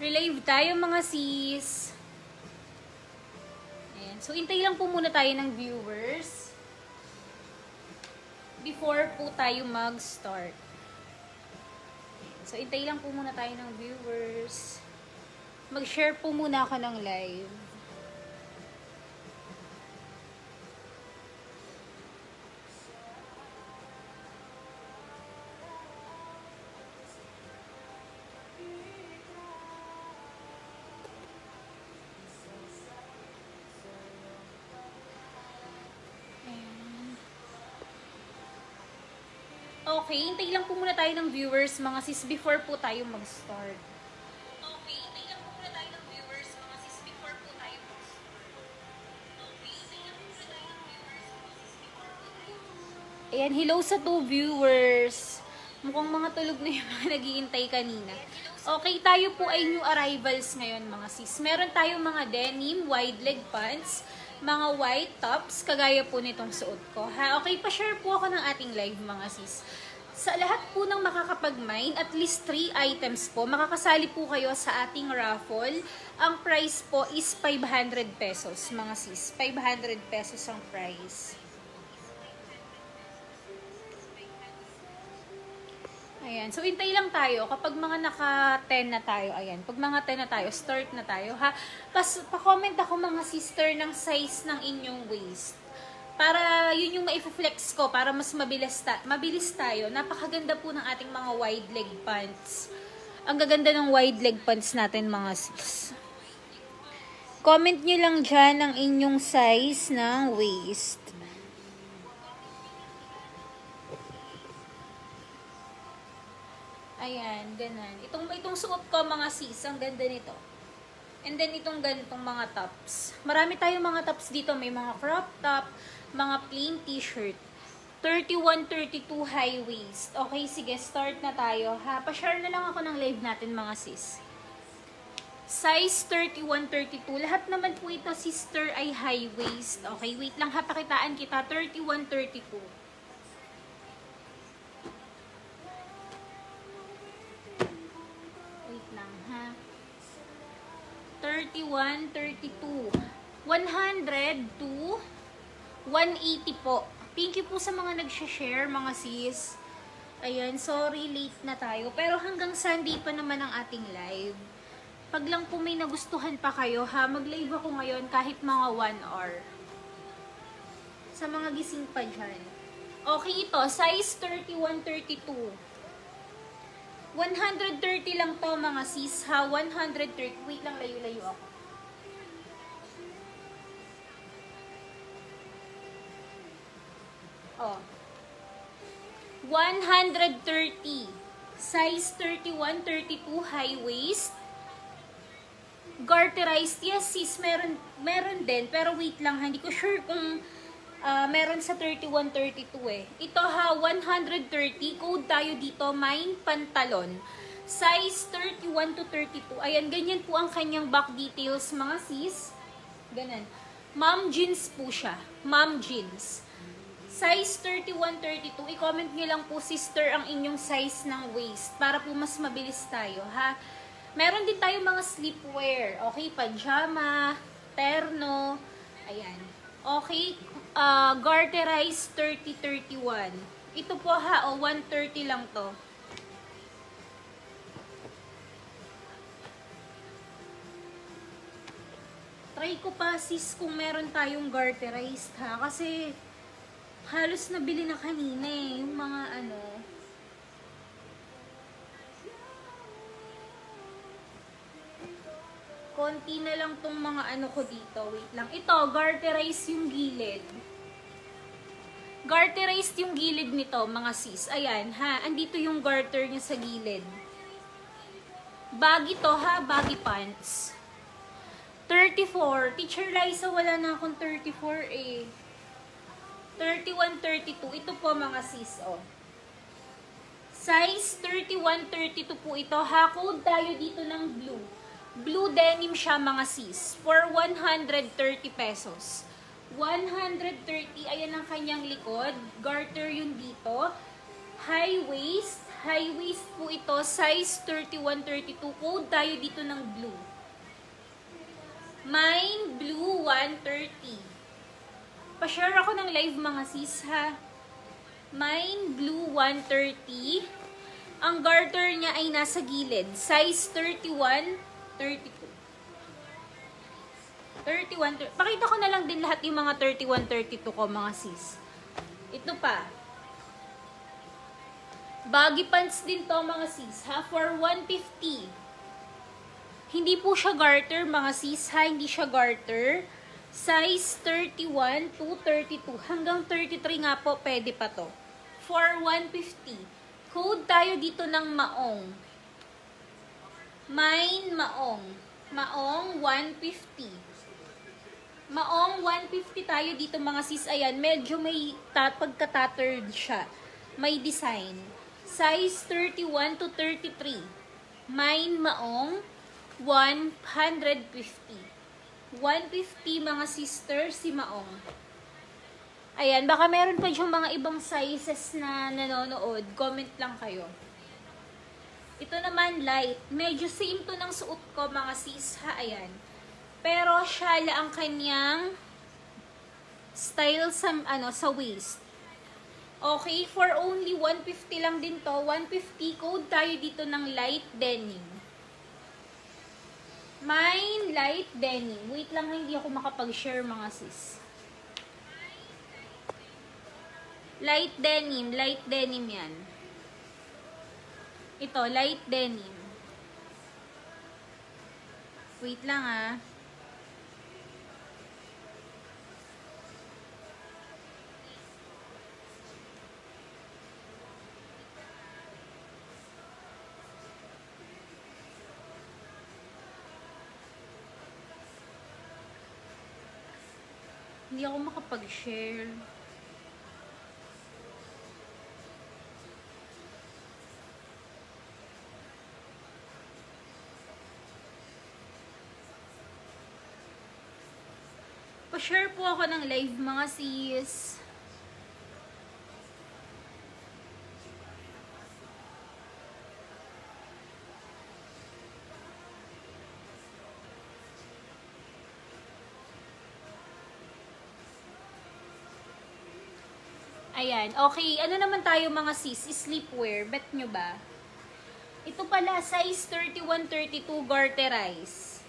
Relive tayo mga sis. Ayan. So, intay lang po muna tayo ng viewers before po tayo mag-start. So, intay lang po muna tayo ng viewers. Mag-share po muna ako ng live. Okay, hintay lang po muna tayo ng viewers, mga sis, before po tayo mag-start. Okay, hintay lang po muna tayo ng viewers, mga sis, before po tayo mag-start. Okay, hintay lang po muna tayo ng viewers, mga sis, before po tayo mag-start. Ayan, hello sa 2 viewers. Mukhang mga tulog na yung mga nag-iintay kanina. Okay, tayo po ay new arrivals ngayon, mga sis. Meron tayong mga denim, wide leg pants, mga white tops, kagaya po nitong suot ko. Ha? Okay, pa-share po ako ng ating live, mga sis. Sa lahat po ng makakapag-mine, at least 3 items po, makakasali po kayo sa ating raffle. Ang price po is 500 pesos, mga sis. 500 pesos ang price. Ayan. So, hintay lang tayo. Kapag mga naka-10 na tayo, ayan. Pag mga 10 na tayo, start na tayo, ha? Pa-comment ako, mga sister, ng size ng inyong waist. Para yun yung ma-flex ko, para mas mabilis tayo. Napakaganda po ng ating mga wide leg pants. Ang gaganda ng wide leg pants natin, mga sis. Comment nyo lang dyan ang inyong size ng waist. Ayan, ganun. Itong suot ko, mga sis, ang ganda nito. And then, itong ganitong mga tops. Marami tayong mga tops dito. May mga crop top, mga plain t-shirt. 31-32 high waist. Okay, sige, start na tayo. Ha? Pa-share na lang ako ng live natin, mga sis. Size 31-32. Lahat naman po ito, sister, ay high waist. Okay, wait lang ha, pakitaan kita. 31-32. Wait lang ha. 31-32. 100 to 180 po. Thank you po sa mga nag-share, mga sis. Ayan, sorry, late na tayo. Pero hanggang Sunday pa naman ang ating live. Pag lang po may nagustuhan pa kayo, ha, mag-live ako ngayon kahit mga 1 hour. Sa mga gising pa dyan. Okay, ito, size 31-32. 130 lang to, mga sis, ha. 130. Wait lang, layo-layo ako. Oh. 130. Size 31-32 high waist. Garterized. Yes, sis, meron din. Pero wait lang, hindi ko sure kung meron sa 31-32 eh. Ito ha, 130. Code tayo dito, mine pantalon. Size 31-32. Ayan, ganyan po ang kanyang back details, mga sis. Ganun. Mom jeans po siya. Mom jeans. Size 31-32. I-comment nyo lang po, sister, ang inyong size ng waist para po mas mabilis tayo, ha? Meron din tayo mga sleepwear. Okay, pajama, terno. Ayan. Okay, garterized 30-31. Ito po ha, 130 lang to. Try ko pa, sis, kung meron tayong garterized, ha? Kasi halos nabili na kanina eh, yung mga ano. Konti na lang tong mga ano ko dito. Wait lang. Ito, garterized yung gilid. Garterized yung gilid nito, mga sis. Ayan, ha. Andito yung garter niya sa gilid. Baggy to, ha. Baggy pants. 34. Teacher Liza, wala na akong 34 eh. 31-32. Ito po, mga sis, oh. Size 31-32 po ito. Ha, code tayo dito ng blue. Blue denim siya, mga sis. For 130 pesos. 130. Ayan ang kanyang likod. Garter yun dito. High waist, High waist po ito, size 31-32. Code tayo dito ng blue. Mine blue 130. Pa-share ako ng live mga sis ha. Mine blue 130. Ang garter niya ay nasa gilid. Size 31-32. 31, pakita ko na lang din lahat yung mga 31-32 ko mga sis. Ito pa. Baggy pants din to mga sis ha, for 150. Hindi po siya garter mga sis ha, hindi siya garter. Size 31 to 32. Hanggang 33 nga po, pwede pa to. For 150. Code tayo dito ng maong. Mine maong. Maong 150. Maong 150 tayo dito mga sis. Ayan, medyo may pagka-tattered siya. May design. Size 31 to 33. Mine maong 150. 150 mga sister si maong. Ayan, baka meron pa diyang mga ibang sizes na nanonood. Comment lang kayo. Ito naman light. Medyo same to ng suot ko mga sis ha. Ayan. Pero shala ang kanyang style sa, sa waist. Okay, for only 150 lang din to. 150, code tayo dito ng light denim. Mine light denim. Wait lang, hindi ako makapag-share mga sis. Light denim yan. Ito, light denim. Wait lang ah. Hindi ako makapag-share. Pa-share po ako ng live mga sis. Ayan. Okay. Ano naman tayo mga sis? Sleepwear. Bet nyo ba? Ito pala, size 31-32 garterize.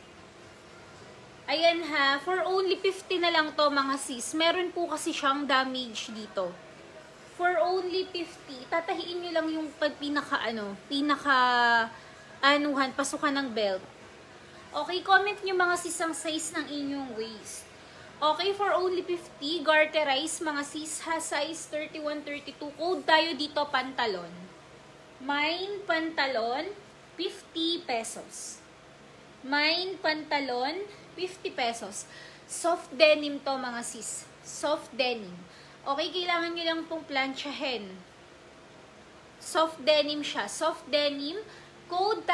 Ayan ha. For only 50 na lang to mga sis. Meron po kasi siyang damage dito. For only 50. Tatahiin nyo lang yung anuhan, pasukan ng belt. Okay, comment nyo mga sis ang size ng inyong waist. Okay, for only 50, garterize mga sis ha, size 31-32. Code tayo dito, pantalon. Mine pantalon, 50 pesos. Mine pantalon, 50 pesos. Soft denim to mga sis. Soft denim. Okay, kailangan nyo lang pong planchahin. Soft denim siya. Soft denim. Code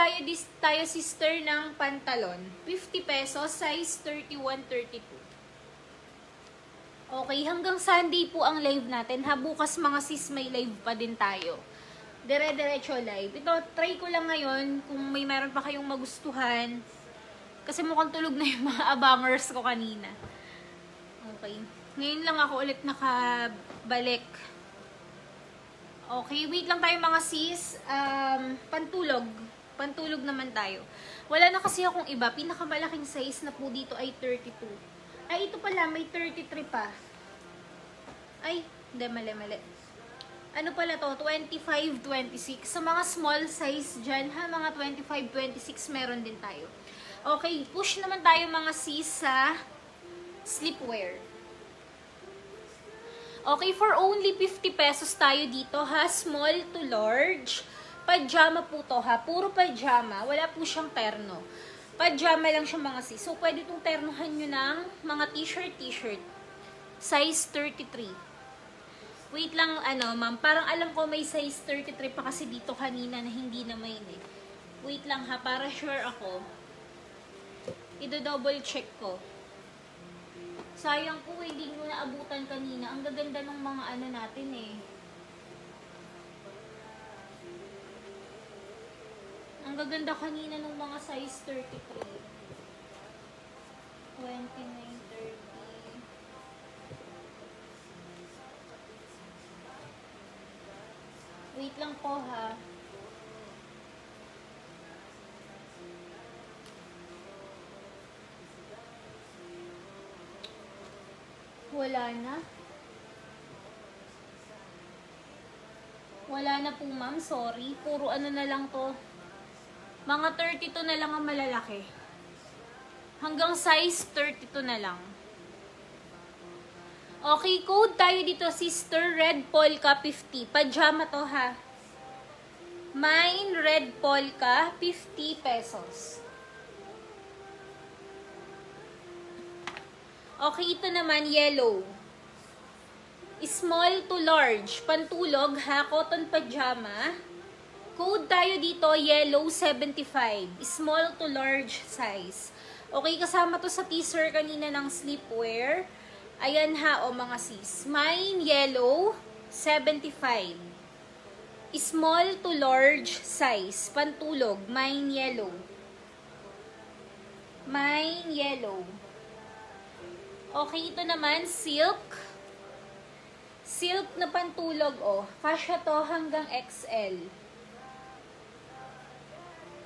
tayo sister ng pantalon. 50 pesos, size 31-32. Okay, hanggang Sunday po ang live natin. Ha, bukas mga sis may live pa din tayo. Dire-diretso live. Ito, try ko lang ngayon kung may meron pa kayong magustuhan. Kasi mukhang tulog na yung mga abangers ko kanina. Okay. Ngayon lang ako ulit nakabalik. Okay, wait lang tayo mga sis. Pantulog. Pantulog naman tayo. Wala na kasi akong iba. Pinakamalaking size na po dito ay 32. Ay, ito pala, may 33 pa. Ay, hindi, mali. Ano pala to? 25-26. Sa mga small size dyan, ha? Mga 25-26 meron din tayo. Okay, push naman tayo mga sis sa sleepwear. Okay, for only 50 pesos tayo dito, ha? Small to large. Pajama po to, ha? Puro pajama. Wala po siyang terno. Pajama lang siya mga sis. So, pwede itong ternohan nyo ng mga t-shirt. Size 33. Wait lang, ma'am. Parang alam ko may size 33 pa kasi dito kanina na hindi na may eh. Wait lang ha, para sure ako. Ido-double check ko. Sayang po, hindi ko naabutan kanina. Ang gaganda ng mga natin eh. maganda kanina nung mga size 33. 29, 30. Wait lang po ha. Wala na. Wala na po ma'am, sorry. Puro ano na lang to. Mga 32 na lang ang malalaki. Hanggang size 32 na lang. Okay, code tayo dito, sister. Red polka 50. Pajama to ha. Mine red polka 50 pesos. Okay, ito naman yellow. Small to large. Pantulog ha, cotton pajama. Code tayo dito, yellow 75. Small to large size. Okay, kasama to sa teaser kanina ng sleepwear. Ayan ha, o mga sis. Mine yellow 75. Small to large size. Pantulog, mine yellow. Mine yellow. Okay, ito naman, silk. Silk na pantulog, oh. Kasya to hanggang XL.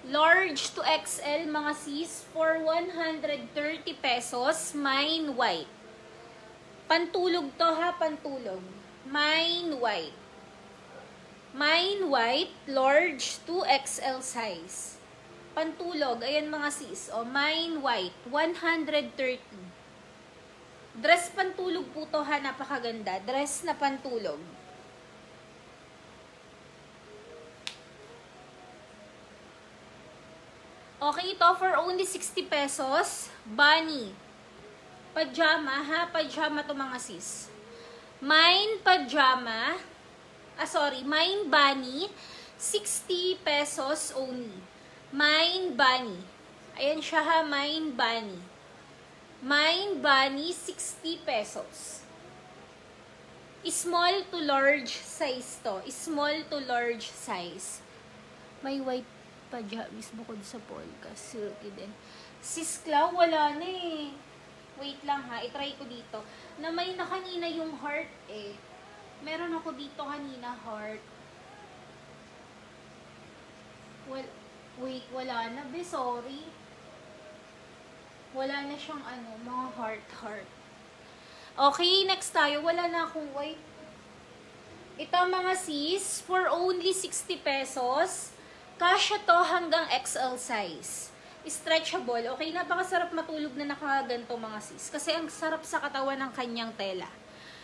Large to XL, mga sis, for 130 pesos, mine white. Pantulog to ha, pantulog. Mine white. Mine white, large to XL size. Pantulog, ayan mga sis, oh, mine white, 130. Dress pantulog po to ha, napakaganda. Dress na pantulog. Okay, ito for only 60 pesos. Bunny. Pajama ha, pajama to mga sis. Mine pajama. Mine bunny. 60 pesos only. Mine bunny. Ayan siya ha, mine bunny. Mine bunny, 60 pesos. Small to large size to. Small to large size. May white pajamas bukod sa polka. Silky din. Sis Clau, wala na eh. Wait lang ha, itry ko dito. Na may na kanina yung heart eh. Meron ako dito kanina heart. Well, wait, wala na be, sorry. Wala na siyang ano, mga heart. Okay, next tayo. Wala na akong white. Ito mga sis, for only 60 pesos. Kasya to hanggang XL size. Stretchable. Okay, napakasarap matulog na nakaganto mga sis. Kasi ang sarap sa katawan ng kanyang tela.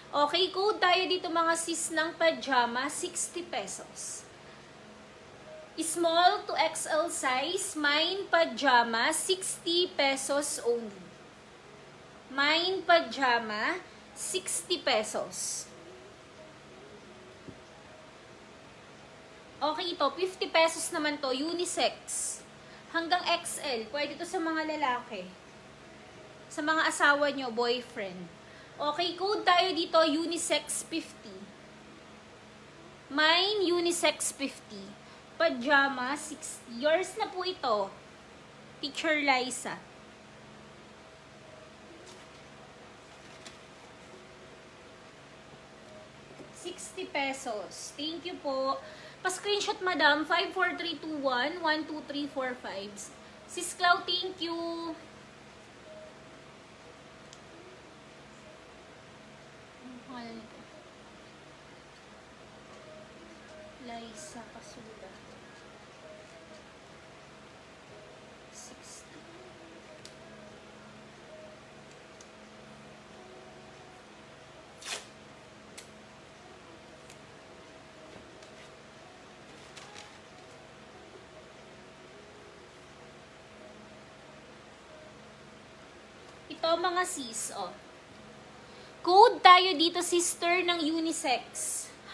Okay, code tayo dito mga sis ng pajama, 60 pesos. Small to XL size, mine pajama, 60 pesos only. Mine pajama, 60 pesos. Okay, ito, 50 pesos naman to, unisex. Hanggang XL, pwede to sa mga lalaki. Sa mga asawa nyo, boyfriend. Okay, code tayo dito, unisex 50. Mine, unisex 50. Pajama, 60. Yours na po ito. Teacher Liza. ₱60. Thank you po. Pa-screenshot, madam. 54321 12345. Sis Clau, thank you. Ano pangalan nito? Liza Kasula. 60. Ito mga sis, oh. Code tayo dito, sister, ng unisex.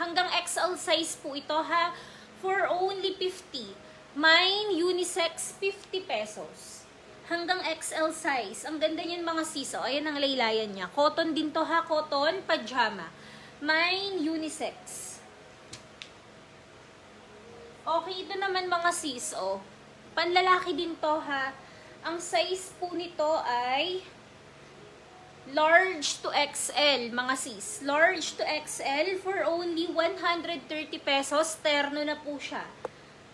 Hanggang XL size po ito ha, for only 50. Mine, unisex, 50 pesos. Hanggang XL size. Ang ganda niyan mga sis. O, ayan ang laylayan niya. Cotton din to ha, cotton, pajama. Mine, unisex. Okay, ito naman mga sis, o. Panlalaki din to ha. Ang size po nito ay large to XL, mga sis. Large to XL for only 130 pesos. Terno na po siya.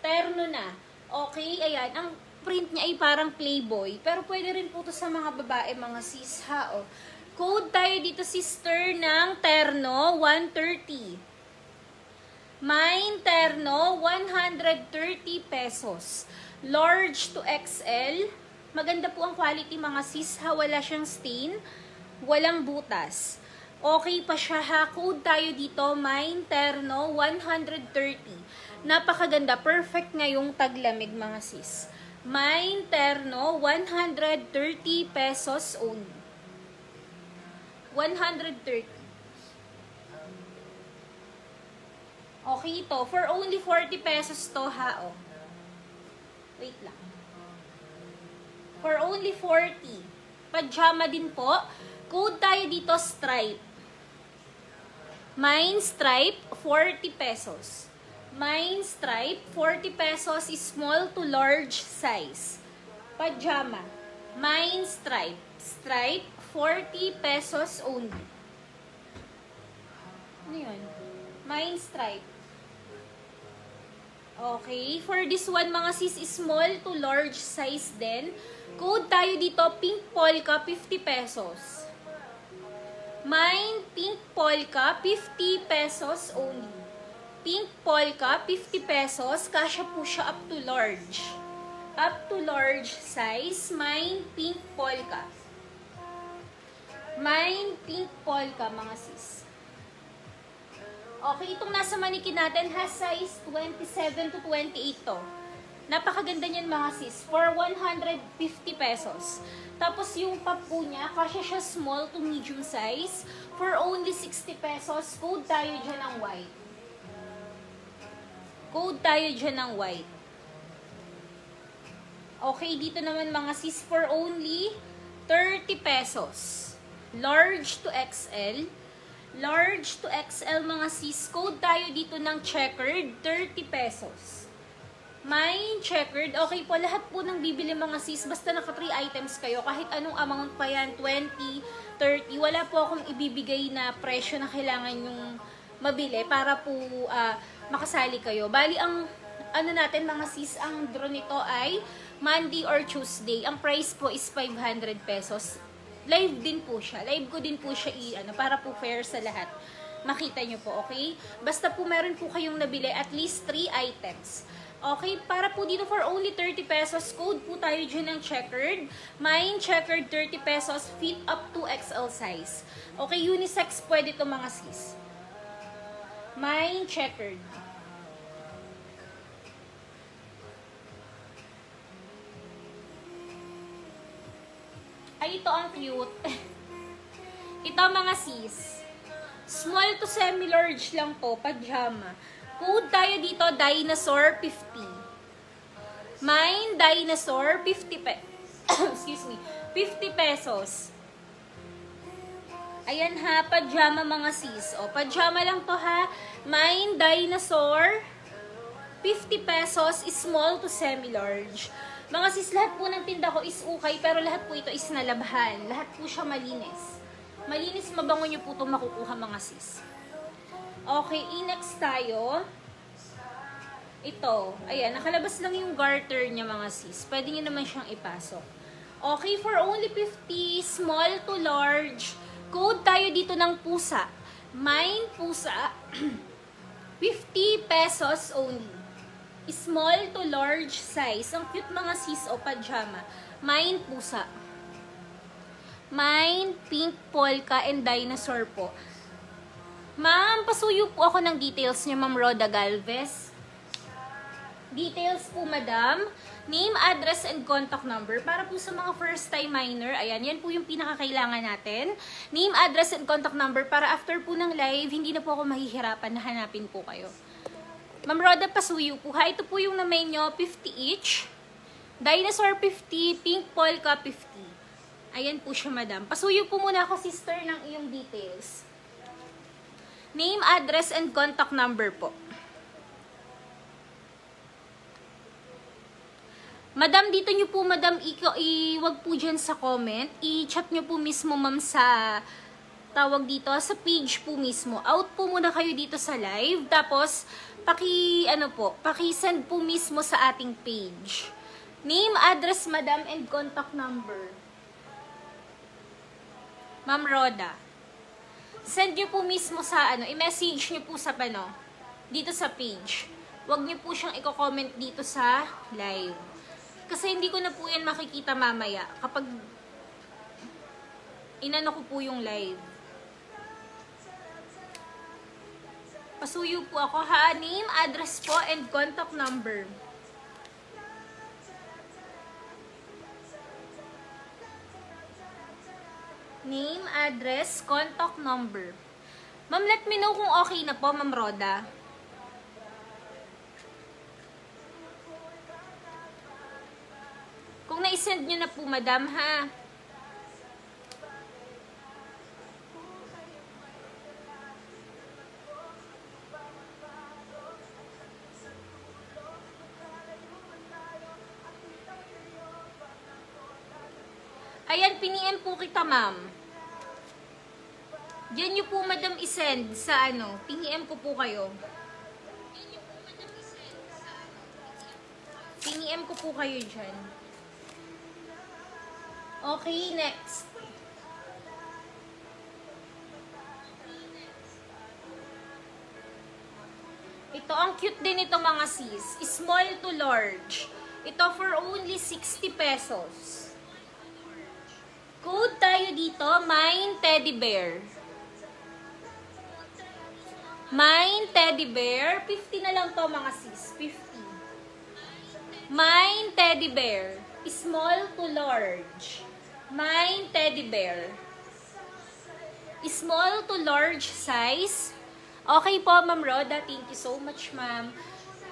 Terno na. Okay, ayan. Ang print niya ay parang Playboy. Pero pwede rin po to sa mga babae, mga sis ha. Oh. Code tayo dito, sister, ng terno, 130. Mine terno, 130 pesos. Large to XL. Maganda po ang quality, mga sis ha. Wala siyang stain. Walang butas. Okay pa siya ha. Code tayo dito, mine terno, 130. Napakaganda. Perfect ngayong taglamig, mga sis. Mine terno, 130 pesos only. 130. Okay ito. For only 40 pesos to ha. Oh. Wait lang. For only 40. Pajama din po. Code tayo dito, stripe. Mine stripe, 40 pesos. Mine stripe, 40 pesos is small to large size. Pajama. Mine stripe. Stripe, 40 pesos only. Ano yun? Mine stripe. Okay. For this one, mga sis, is small to large size din. Code tayo dito, pink polka, 50 pesos. Mine pink polka, 50 pesos only. Pink polka, 50 pesos. Kasya po siya up to large. Up to large size. Mine pink polka. Mine pink polka, mga sis. Okay, itong nasa manikin natin has size 27 to 28 to. Napakaganda niyan, mga sis. For 150 pesos. Tapos yung top po niya, kasya siya small to medium size. For only 60 pesos. Code tayo dyan ng white. Code tayo dyan ng white. Okay, dito naman, mga sis, for only 30 pesos. Large to XL. Large to XL, mga sis. Code tayo dito ng checkered, 30 pesos. May checkered. Okay po, lahat po ng bibili, mga sis, basta naka 3 items kayo, kahit anong amount pa yan, 20, 30, wala po akong ibibigay na presyo na kailangan yung mabili para po makasali kayo. Bali, ang ano natin, mga sis, ang draw nito ay Monday or Tuesday. Ang price po is 500 pesos. Live din po siya. Live ko din po siya para po fair sa lahat. Makita nyo po, okay? Basta po meron po kayong nabili at least 3 items. Okay, para po dito for only 30 pesos, code po tayo dyan ng checkered. Mine checkered, 30 pesos, fit up to XL size. Okay, unisex pwede to, mga sis. Mine checkered. Ay, ito ang cute. Ito, mga sis. Small to semi-large lang po, pajama. Code tayo dito, dinosaur 50. Mine, dinosaur, 50 excuse me, 50 pesos. Ayan ha, pajama, mga sis. O, pajama lang to ha. Mine, dinosaur, 50 pesos, small to semi-large. Mga sis, lahat po ng tinda ko is ukay, pero lahat po ito is nalabhan. Lahat po siya malinis. Malinis, mabango nyo po itong makukuha, mga sis. Okay, next tayo. Ito. Ayan, nakalabas lang yung garter niya, mga sis. Pwede nyo naman siyang ipasok. Okay, for only 50, small to large. Code tayo dito ng pusa. Mine pusa, 50 pesos only. Small to large size. Ang cute, mga sis, o pajama. Mine pusa. Mine pink polka and dinosaur po. Ma'am, pasuyo po ako ng details niya, Ma'am Roda Galvez. Details po, madam. Name, address, and contact number. Para po sa mga first time miner, ayan, yan po yung pinakakailangan natin. Name, address, and contact number para after po ng live, hindi na po ako mahihirapan na hanapin po kayo. Ma'am Roda, pasuyo po ha. Ito po yung na-main nyo, 50 each. Dinosaur 50, pink polka 50. Ayan po siya, madam. Pasuyo po muna ako, sister, ng iyong details. Name, address, and contact number po. Madam, dito nyo po, madam, iwag po dyan sa comment. I-chat nyo po mismo, ma'am, sa tawag dito, sa page po mismo. Out po muna kayo dito sa live. Tapos, paki-send po mismo sa ating page. Name, address, madam, and contact number. Ma'am Roda. Send nyo po mismo sa, i-message nyo po sa, dito sa page. Huwag nyo po siyang i-comment dito sa live. Kasi hindi ko na po yan makikita mamaya kapag inano ko po yung live. Pasuyo po ako ha. Name, address po, and contact number. Name, address, contact number. Ma'am, let me know kung okay na po, Ma'am Roda. Kung na-send nyo na po, madam, ha? Ayan, piniem po kita, ma'am. Diyan nyo po, madam, isend sa piniem ko po kayo. Piniem ko po kayo dyan. Okay, next. Ito, ang cute din ito mga sis. Small to large. Ito for only 60 pesos. Code tayo dito, Mine Teddy Bear. Mine Teddy Bear. 50 na lang to mga sis. 50. Mine Teddy Bear. Small to large. Mine Teddy Bear. Small to large size. Okay po, Ma'am Roda. Thank you so much, ma'am.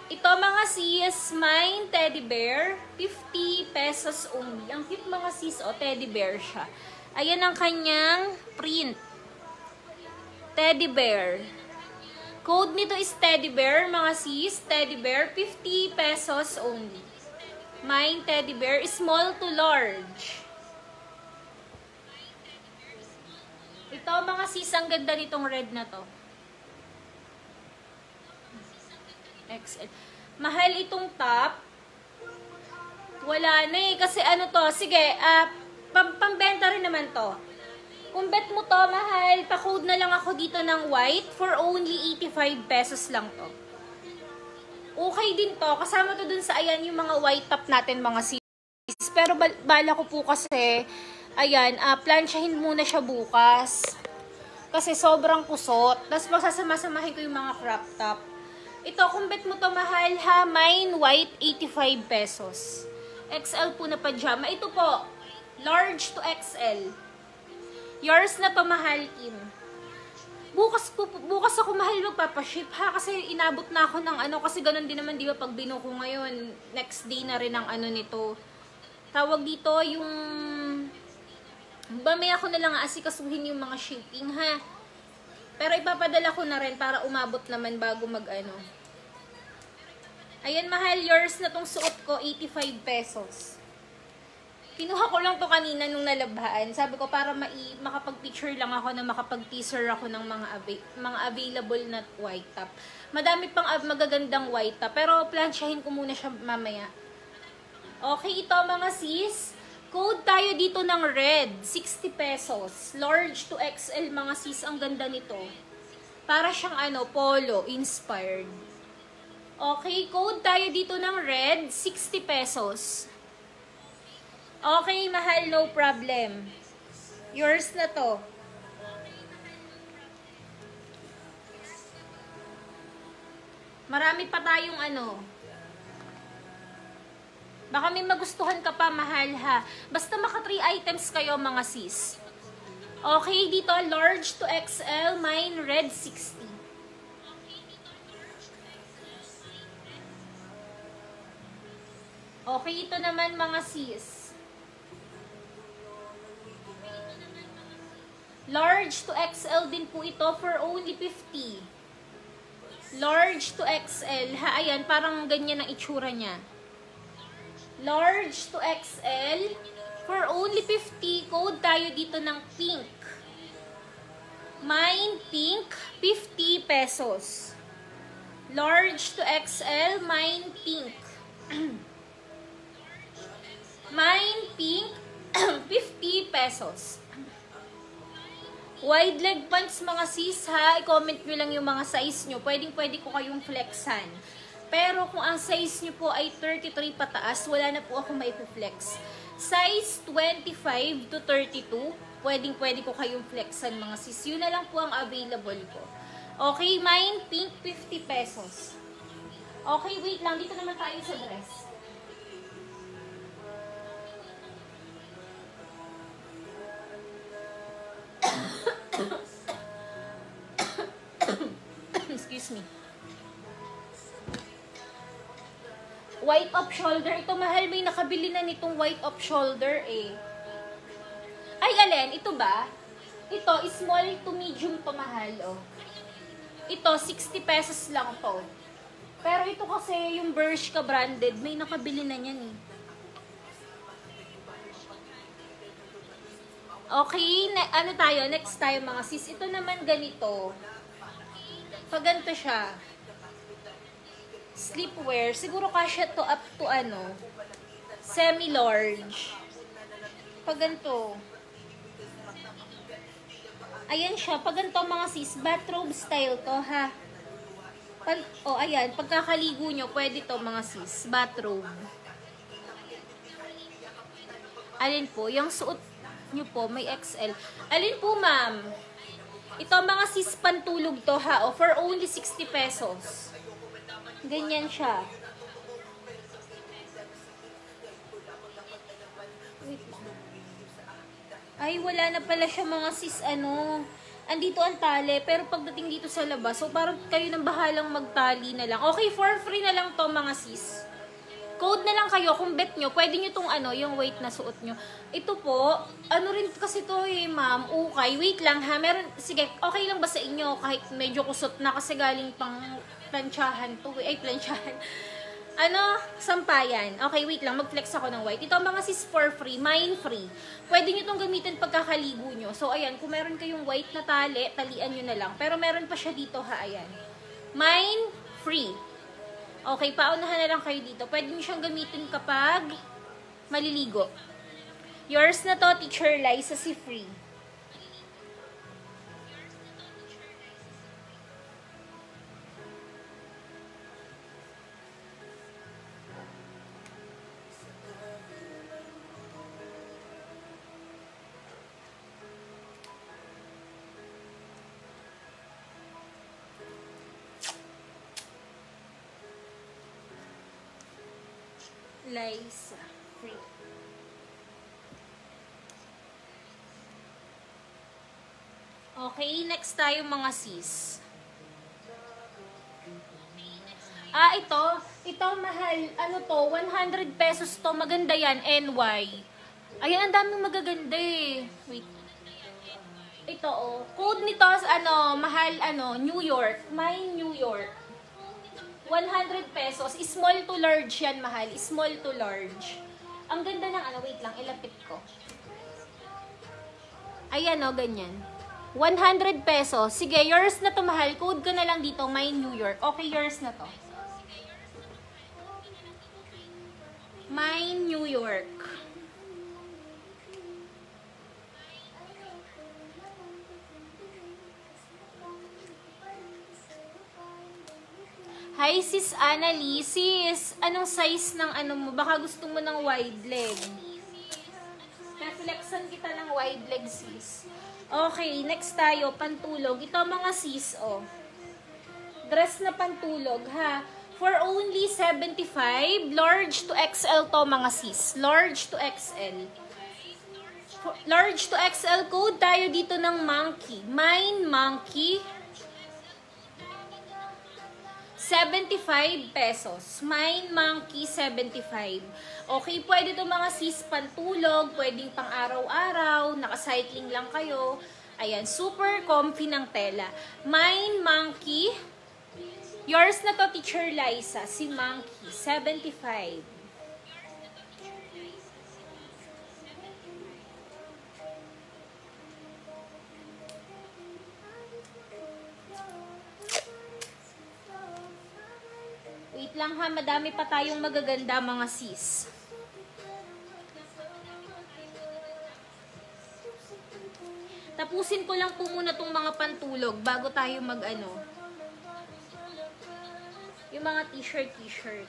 Ito mga sis, Mine Teddy Bear. 50 pesos only. Ang cute mga sis, teddy bear siya. Ayan ang kanyang print. Teddy Bear. Code nito is Teddy Bear, mga sis. Teddy Bear, 50 pesos only. Mine Teddy Bear, small to large. Ito mga sis, ang ganda nitong red na to. XL. Mahal itong top. Wala na eh. Kasi sige, pambenta rin naman to. Kung bet mo to, mahal, pa-code na lang ako dito ng white for only 85 pesos lang to. Okay din to. Kasama to dun sa, ayan, yung mga white top natin, mga sis. Pero bala ko po kasi, ayan, plansyahin muna siya bukas. Kasi sobrang kusot. Tapos magsasama-samahin ko yung mga crop top. Ito, kung bet mo to, mahal ha, Mine white, 85 pesos. XL po na pajama. Ito po, large to XL. Yours na to, mahal, Kim. Bukas ako, mahal, magpapaship ha, kasi inabot na ako ng kasi ganun din naman, di ba, pag binuko ngayon, next day na rin ang nito. Tawag dito, yung mamaya ko na lang asikasuhin yung mga shipping ha. Pero ipapadala ko na rin para umabot naman bago Ayan, mahal, yours na tong suot ko, 85 pesos. Kinuha ko lang to kanina nung nalabhaan. Sabi ko para makapag-picture lang ako na makapag-teaser ako ng mga available na white top. Madami pang magagandang white top, pero plansyahin ko muna siya mamaya. Okay, ito mga sis. Code tayo dito ng red, 60 pesos. Large to XL mga sis, ang ganda nito. Para siyang polo, inspired. Okay, code tayo dito ng red, 60 pesos. Okay, mahal, no problem. Yours na to. Marami pa tayong Baka may magustuhan ka pa, mahal ha. Basta maka 3 items kayo mga sis. Okay, dito large to XL, Mine red 60. Okay, ito naman mga sis. Large to XL din po ito for only 50. Large to XL. Ha, ayan, parang ganyan ang itsura niya. Large to XL. For only 50, code tayo dito ng pink. Mine pink, 50 pesos. Large to XL, mine pink. Mine pink, 50 pesos. Wide leg pants mga sis ha, i-comment nyo lang yung mga size nyo. Pwede ko kayong flexan. Pero kung ang size nyo po ay 33 pataas, wala na po ako maipuflex. Size 25 to 32, pwede ko kayong flexan mga sis. Yun na lang po ang available ko. Okay, mine pink, 50 pesos. Okay, wait lang. Dito naman tayo sa dress. Excuse me. White off shoulder. Ito mahal, may nakabili na nitong white off shoulder eh. Ay, alin? Ito ba? Ito, small to medium to mahal oh. Ito, 60 pesos lang to. Pero ito kasi yung Bershka branded, may nakabili na niyan eh. Okay, ano tayo? Next tayo mga sis. Ito naman ganito. Pag ganito siya. Sleepwear. Siguro kasya to up to ano. Semi-large. Pag ganito. Ayan siya. Pag ganito mga sis. Bathrobe style to ha. Ayan. Pagkakaligo nyo, pwede to mga sis. Bathrobe. Alin po? Yung suot nyo po, may XL. Alin po, ma'am? Ito mga sis pantulog to ha. For only 60 pesos. Ganyan siya. Wait lang. Ay, wala na pala siya mga sis, ano. Andito ang tali, pero pagdating dito sa labas, so parang kayo nang bahalang magtali na lang. Okay, for free na lang to mga sis. Code na lang kayo, kung bet nyo, pwede nyo tong ano, yung weight na suot nyo. Ito po, ano rin kasi to eh, ma'am, okay, wait lang ha, meron, sige, okay lang ba sa inyo, kahit medyo kusot na kasi galing pang planchahan to, ay planchahan, ano, sampayan. Okay, wait lang, mag-flex ako ng white. Ito mga sis for free, mine free. Pwede nyo tong gamitin pagkakaligo nyo. So, ayan, kung meron kayong white na tali, talian nyo na lang. Pero meron pa siya dito ha, ayan. Mine free. Okay, paunahan na lang kayo dito. Pwede nyo siyang gamitin kapag maliligo. Yours na to, Teacher Liza, si free. Liza, free. Okay, next tayo mga sis. Ito mahal, ano to, 100 pesos to, maganda yan, NY. Ayan, ang daming magaganda eh. Wait. Ito code nito, ano, mahal, ano, New York, my New York. 100 pesos. Small to large yan, mahal. Small to large. Ang ganda ng ano, wait lang, ilapit ko. Ayan o, ganyan. 100 pesos. Sige, yours na to, mahal. Code ko na lang dito, my New York. Okay, yours na to. My New York. Hi, sis Annalie. Sis, anong size ng ano mo? Baka gusto mo ng wide leg. Reflexan kita ng wide leg, sis. Okay, next tayo, pantulog. Ito mga sis, oh. Dress na pantulog, ha? For only 75, large to XL to mga sis. Large to XL. Large to XL code tayo dito ng monkey. Mine monkey. 75 pesos. Mine monkey 75. Okay, pwede to mga sis pantulog, pwedeng pang araw-araw, naka-cycling lang kayo. Ayan, super comfy ng tela. Mine monkey. Yours na to, Teacher Liza, si monkey 75. Wait lang ha, madami pa tayong magaganda mga sis. Tapusin ko lang po muna tong mga pantulog bago tayo yung mga t-shirt.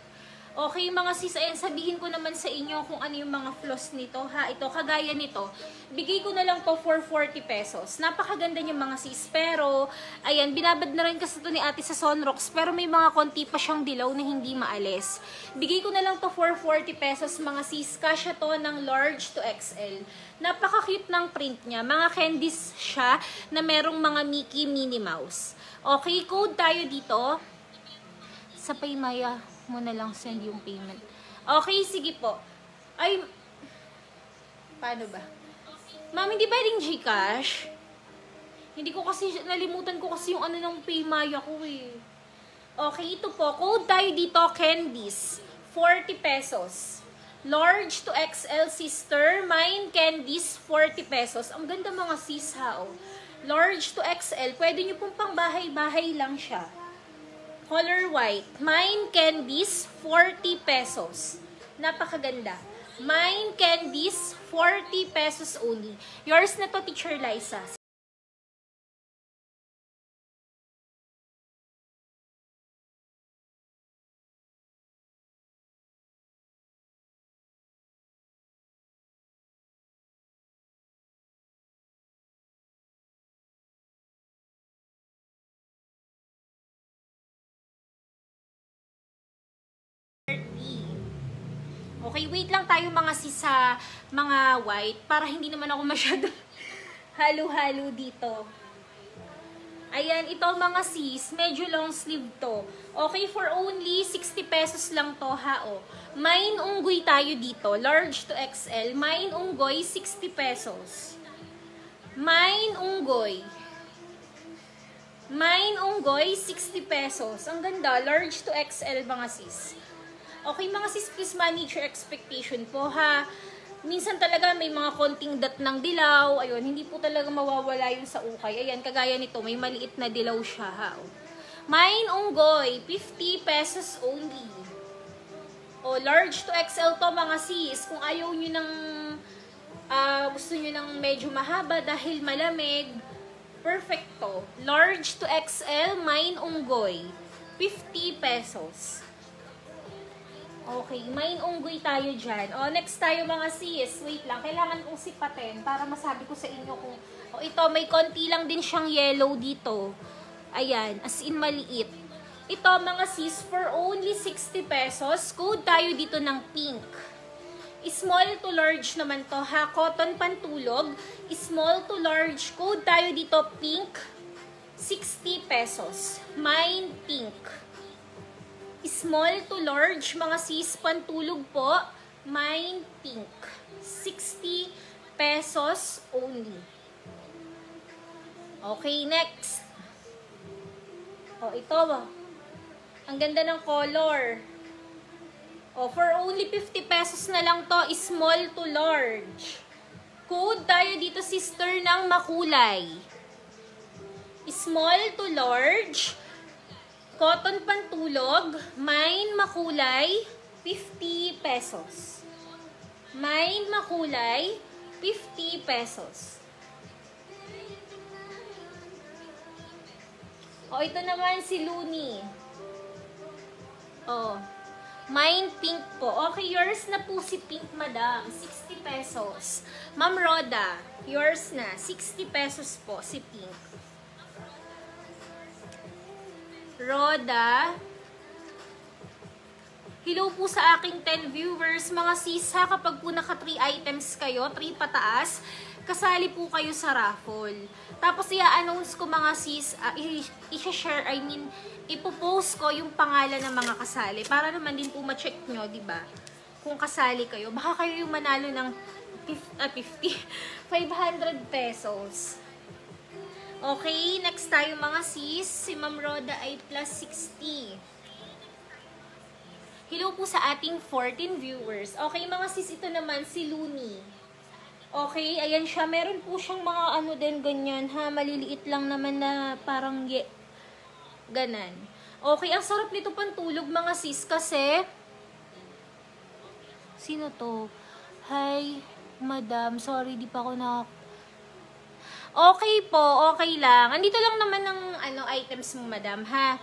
Okay, mga sis, ayan, sabihin ko naman sa inyo kung ano yung mga flaws nito, ha? Ito, kagaya nito, bigay ko na lang to for 40 pesos. Napakaganda niya, mga sis, pero, ayan, binabad na rin kasi ito ni ate sa Sunrocks, pero may mga konti pa siyang dilaw na hindi maalis. Bigay ko na lang to for 40 pesos, mga sis, kasya to ng large to XL. Napaka-cute ng print niya, mga candies siya na merong mga Mickey, Minnie Mouse. Okay, code tayo dito. Sa Paymaya mo na lang send yung payment. Okay, sige po. Ay, paano ba? Ma'am, hindi pwedeng GCash? Hindi ko kasi, nalimutan ko kasi yung ano ng Paymaya ko eh. Okay, ito po. Code tayo dito, candies. 40 pesos. Large to XL sister, mine candies, 40 pesos. Ang ganda mga sis ha, oh. Large to XL, pwede nyo pong pang bahay-bahay lang siya. Color white. Mine candies, 40 pesos. Napakaganda. Mine candies, 40 pesos only. Yours na to, Teacher Liza. Okay, wait lang tayo mga sis sa mga white para hindi naman ako masyado halo-halo dito. Ayan, ito mga sis, medyo long sleeve to. Okay, for only 60 pesos lang to ha, oh. Mine unggoy tayo dito, large to XL. Mine unggoy, 60 pesos. Mine unggoy. Mine unggoy, 60 pesos. Ang ganda, large to XL mga sis. Okay mga sis, please manage your expectation po ha. Minsan talaga may mga konting dot ng dilaw. Ayun, hindi po talaga mawawala yun sa ukay. Ayan, kagaya nito, may maliit na dilaw siya ha. Mine unggoy, 50 pesos only. O, large to XL to mga sis. Kung ayaw nyo ng, gusto nyo ng medyo mahaba dahil malamig, perfect to. Large to XL, mine unggoy, 50 pesos. Okay, mine unggoy tayo dyan. O, next tayo mga sis. Wait lang, kailangan kong sipatin para masabi ko sa inyo kung... O, ito, may konti lang din siyang yellow dito. Ayan, as in maliit. Ito, mga sis, for only 60 pesos, code tayo dito ng pink. Small to large naman to, ha? Cotton pantulog. Small to large, code tayo dito, pink. 60 pesos. Mine pink. Small to large, mga sis, pantulog po, mine pink. 60 pesos only. Okay, next. O, ito. Ang ganda ng color. O, for only 50 pesos na lang to, small to large. Code tayo dito, sister, ng makulay. Small to large. Cotton pantulog, mine makulay, 50 pesos. Mine makulay, 50 pesos. O, ito naman si Looney. O, mine pink po. Okay, yours na po si pink, madam. 60 pesos. Ma'am Roda, yours na. 60 pesos po si pink. Roda. Hello po sa aking 10 viewers. Mga sis ha, kapag po naka 3 items kayo, 3 pataas, kasali po kayo sa raffle. Tapos i-announce ko mga sis, i-share, ipopost ko yung pangalan ng mga kasali para naman din po ma-check nyo, di ba? Kung kasali kayo, baka kayo yung manalo ng 500 pesos. Okay, next tayo mga sis. Si Ma'am Roda ay plus 60. Hello po sa ating 14 viewers. Okay mga sis, ito naman si Looney. Okay, ayan siya. Meron po siyang mga ano din ganyan ha. Maliliit lang naman na parang ganan. Okay, ang sarap nito pantulog mga sis kasi... Sino to? Hi, madam. Sorry, di pa ako na... Okay po, okay lang. Andito lang naman ang items mo, madam, ha?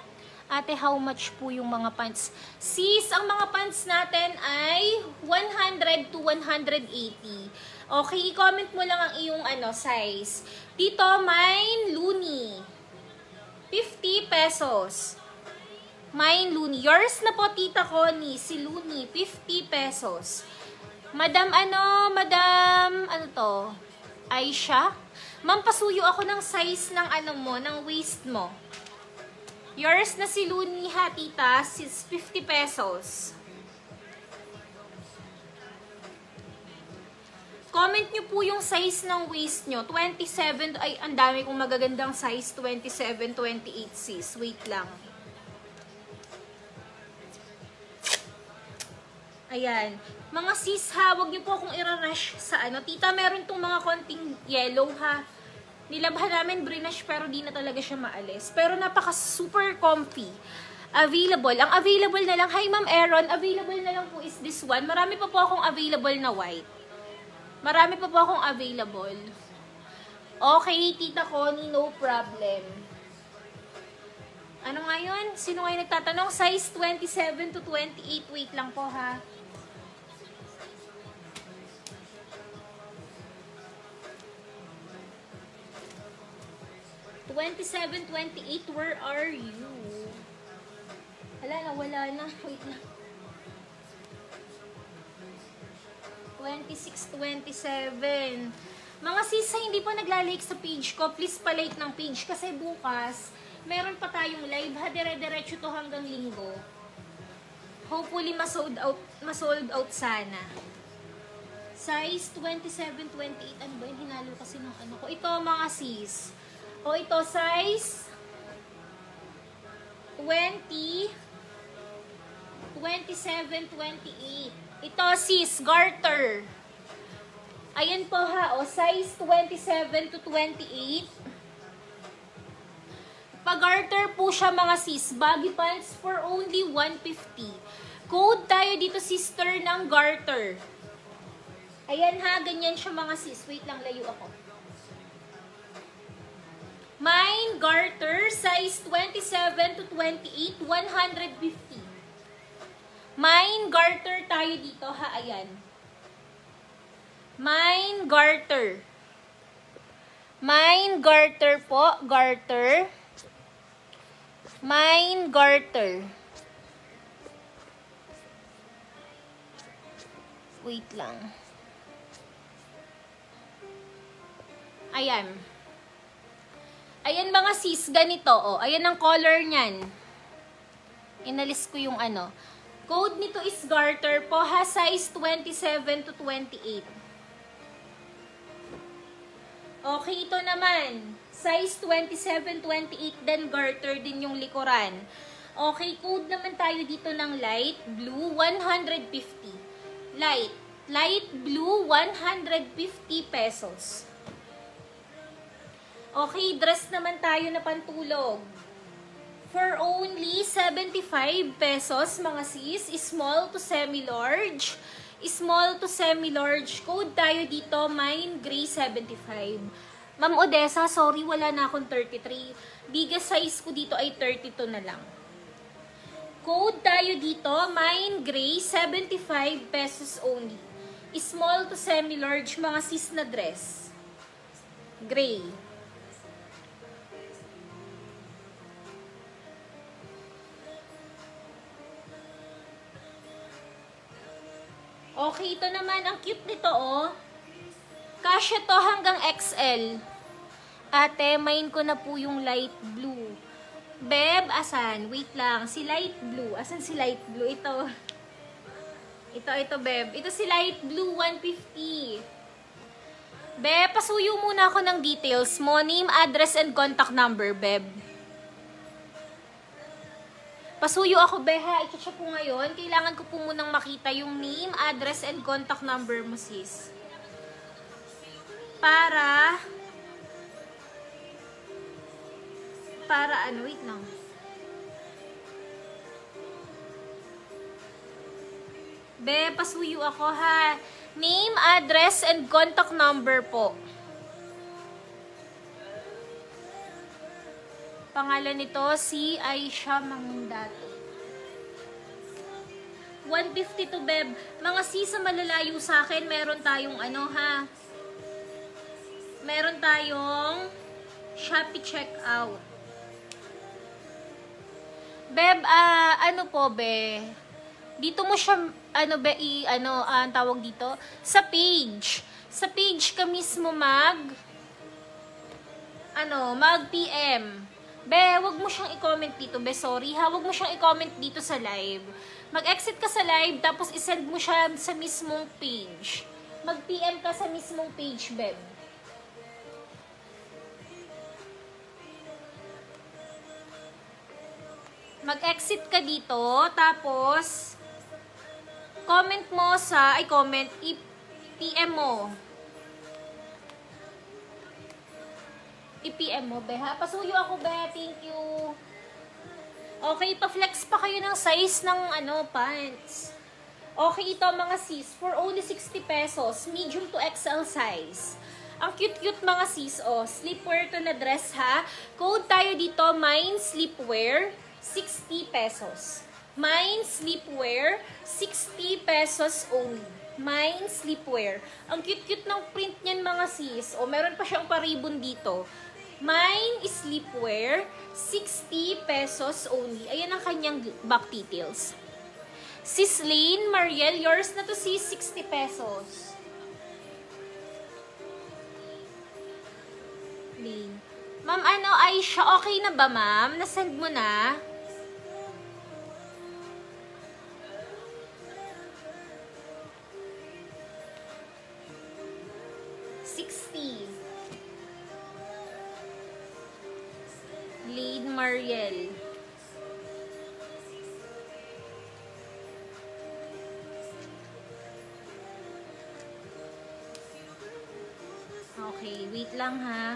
Ate, how much po yung mga pants? Sis, ang mga pants natin ay 100 to 180. Okay, i-comment mo lang ang iyong size. Dito, mine, Looney. 50 pesos. Mine, Looney. Yours na po, Tita Connie. Si Looney, 50 pesos. Madam, ano to? Aisha? Ma'am, pasuyo ako ng size ng ng waist mo. Yours na si Looney ha, Tita. 50 pesos. Comment nyo po yung size ng waist nyo. 27, ay, ang dami kong magagandang size. 27, 28, sis. Wait lang. Ayan. Mga sis ha, wag niyo po akong i-rush sa Tita, meron tong mga konting yellow ha. Nilabhan namin Brinash pero di na talaga siya maalis. Pero napaka super comfy. Available. Ang available na lang, hi Ma'am Aaron, available na lang po is this one. Marami pa po akong available na white. Marami pa po akong available. Okay, Tita Connie, no problem. Ano nga yun? Sino nga yung nagtatanong? Size 27 to 28. Wait lang po ha. (27, 28), where are you? Hala, nawala na. Wait lang. 26, 27. Mga sisa, hindi pa naglalike sa page ko. Please palike ng page kasi bukas, meron pa tayong live ha. Dire-diretso to hanggang linggo. Hopefully, masold out sana. Size 27, 28. Ano ba yun? Hinalo kasi ng ko. Ito mga sis. O ito, size 20, 27, 28. Ito, sis, garter. Ayan po ha, o, size 27 to 28. Pag-garter po siya mga sis, baggy pants for only 150. Code tayo dito, sister, ng garter. Ayan ha, ganyan siya mga sis. Wait lang, layo ako. Mine, garter, size 27 to 28, 150. Mine, garter tayo dito ha, ayan. Mine, garter. Mine, garter po, garter. Mine, garter. Wait lang. Ayan. Ayan mga sis, ganito, oh. Ayan ang color niyan. Inalis ko yung Code nito is garter po, ha, size 27 to 28. Okay, ito naman. Size 27, 28, then garter din yung likuran. Okay, code naman tayo dito ng light blue, 150. Light blue, 150 pesos. Okay, dress naman tayo na pantulog. For only 75 pesos, mga sis, small to semi-large. Small to semi-large. Code tayo dito, mine gray 75. Ma'am Odessa, sorry, wala na akong 33. Biggest size ko dito ay 32 na lang. Code tayo dito, mine gray 75 pesos only. Small to semi-large, mga sis na dress. Gray. Okay, ito naman, ang cute nito, oh. Kasya to hanggang XL. Ate, main ko na po yung light blue. Beb, asan? Wait lang, si light blue. Asan si light blue? Ito. Ito, Beb. Ito si light blue, 150. Beb, pasuyo muna ako ng details mo. Name, address, and contact number, Beb. Pasuyo ako, Beha. I-check ko ngayon. Kailangan ko po munang makita yung name, address, and contact number mo, sis. Para wait lang. Be, pasuyo ako ha. Name, address, and contact number po. Pangalan nito, si Aisha Mangindato. 152, Beb. Mga sis sa malalayo sa akin, meron tayong ano ha. Meron tayong Shopee checkout. Beb, ano po, be? Dito mo siya, ano, be, ang tawag dito? Sa page. Sa page ka mismo mag-PM. Be, wag mo siyang i-comment dito, be, sorry ha. Wag mo siyang i-comment dito sa live. Mag-exit ka sa live, tapos isend mo siya sa mismong page. Mag-PM ka sa mismong page, Beb. Mag-exit ka dito, tapos comment mo sa, i-PM mo. I-PM mo, be, ha? Pasuyo ako, be. Thank you. Okay, pa-flex pa kayo ng size ng, pants. Okay, ito mga sis, for only 60 pesos, medium to XL size. Ang cute-cute mga sis, oh. Sleepwear to na dress, ha? Code tayo dito, Mine Sleepwear, 60 pesos. Mine Sleepwear, 60 pesos only. Mine Sleepwear. Ang cute-cute ng print niyan mga sis. O, meron pa siyang paribon dito. Mine Sleepwear, 60 pesos only. Ayan ang kanyang back details. Sis Lane, Mariel, yours na to sis, 60 pesos. Lane. Ma'am, Aisha, okay na ba ma'am? Nasend mo na? Lead Mariel. Okay, wait lang ha.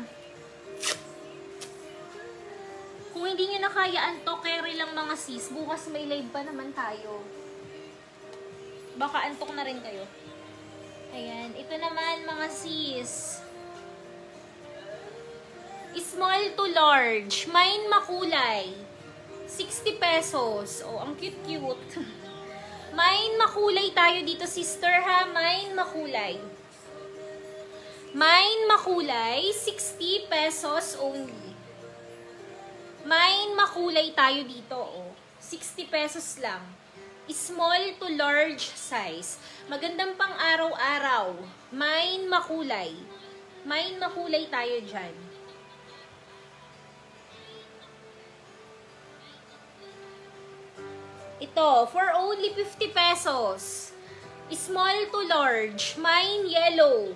Kung hindi nyo na kaya antok, carry lang mga sis. Bukas may live pa naman tayo. Baka antok na rin kayo. Ayan, ito naman mga sis. Small to large. Mine makulay. 60 pesos. Oh, ang cute-cute. Mine makulay tayo dito, sister ha. Mine makulay. Mine makulay. 60 pesos only. Mine makulay tayo dito. Oh. 60 pesos lang. Small to large size. Magandang pang araw-araw. Mine makulay. Mine makulay tayo dyan. Ito, for only 50 pesos. Small to large. Mine yellow.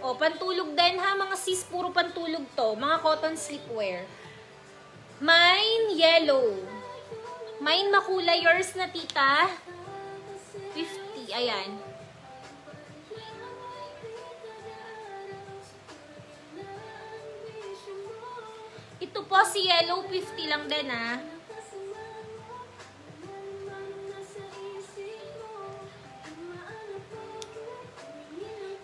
O, pantulog din ha, mga sis. Puro pantulog to. Mga cotton sleepwear. Mine yellow. Mine makulay. Yours na, tita. 50. Ayan. Ito po si yellow. 50 lang din ha.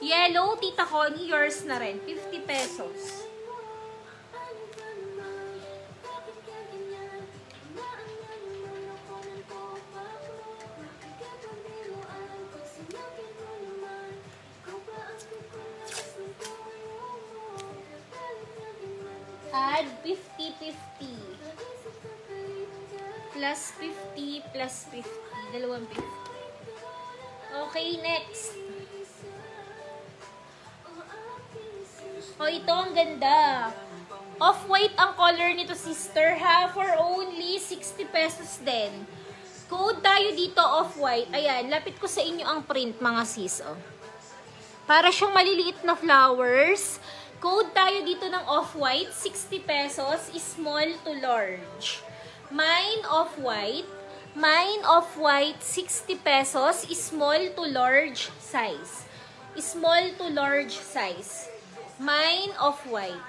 Yellow, tita Connie, yours na rin. 50 pesos. Add 50-50. Plus 50, plus 50. Dalawang 50. Okay, next. Oh, ito ang ganda. Off-white ang color nito, sister, ha? For only 60 pesos din. Code tayo dito, off-white. Ayan, lapit ko sa inyo ang print, mga sis, oh. Para siyang maliliit na flowers. Code tayo dito ng off-white, 60 pesos, small to large. Mine off-white. Mine off-white, 60 pesos, small to large size. Small to large size. Mine off-white.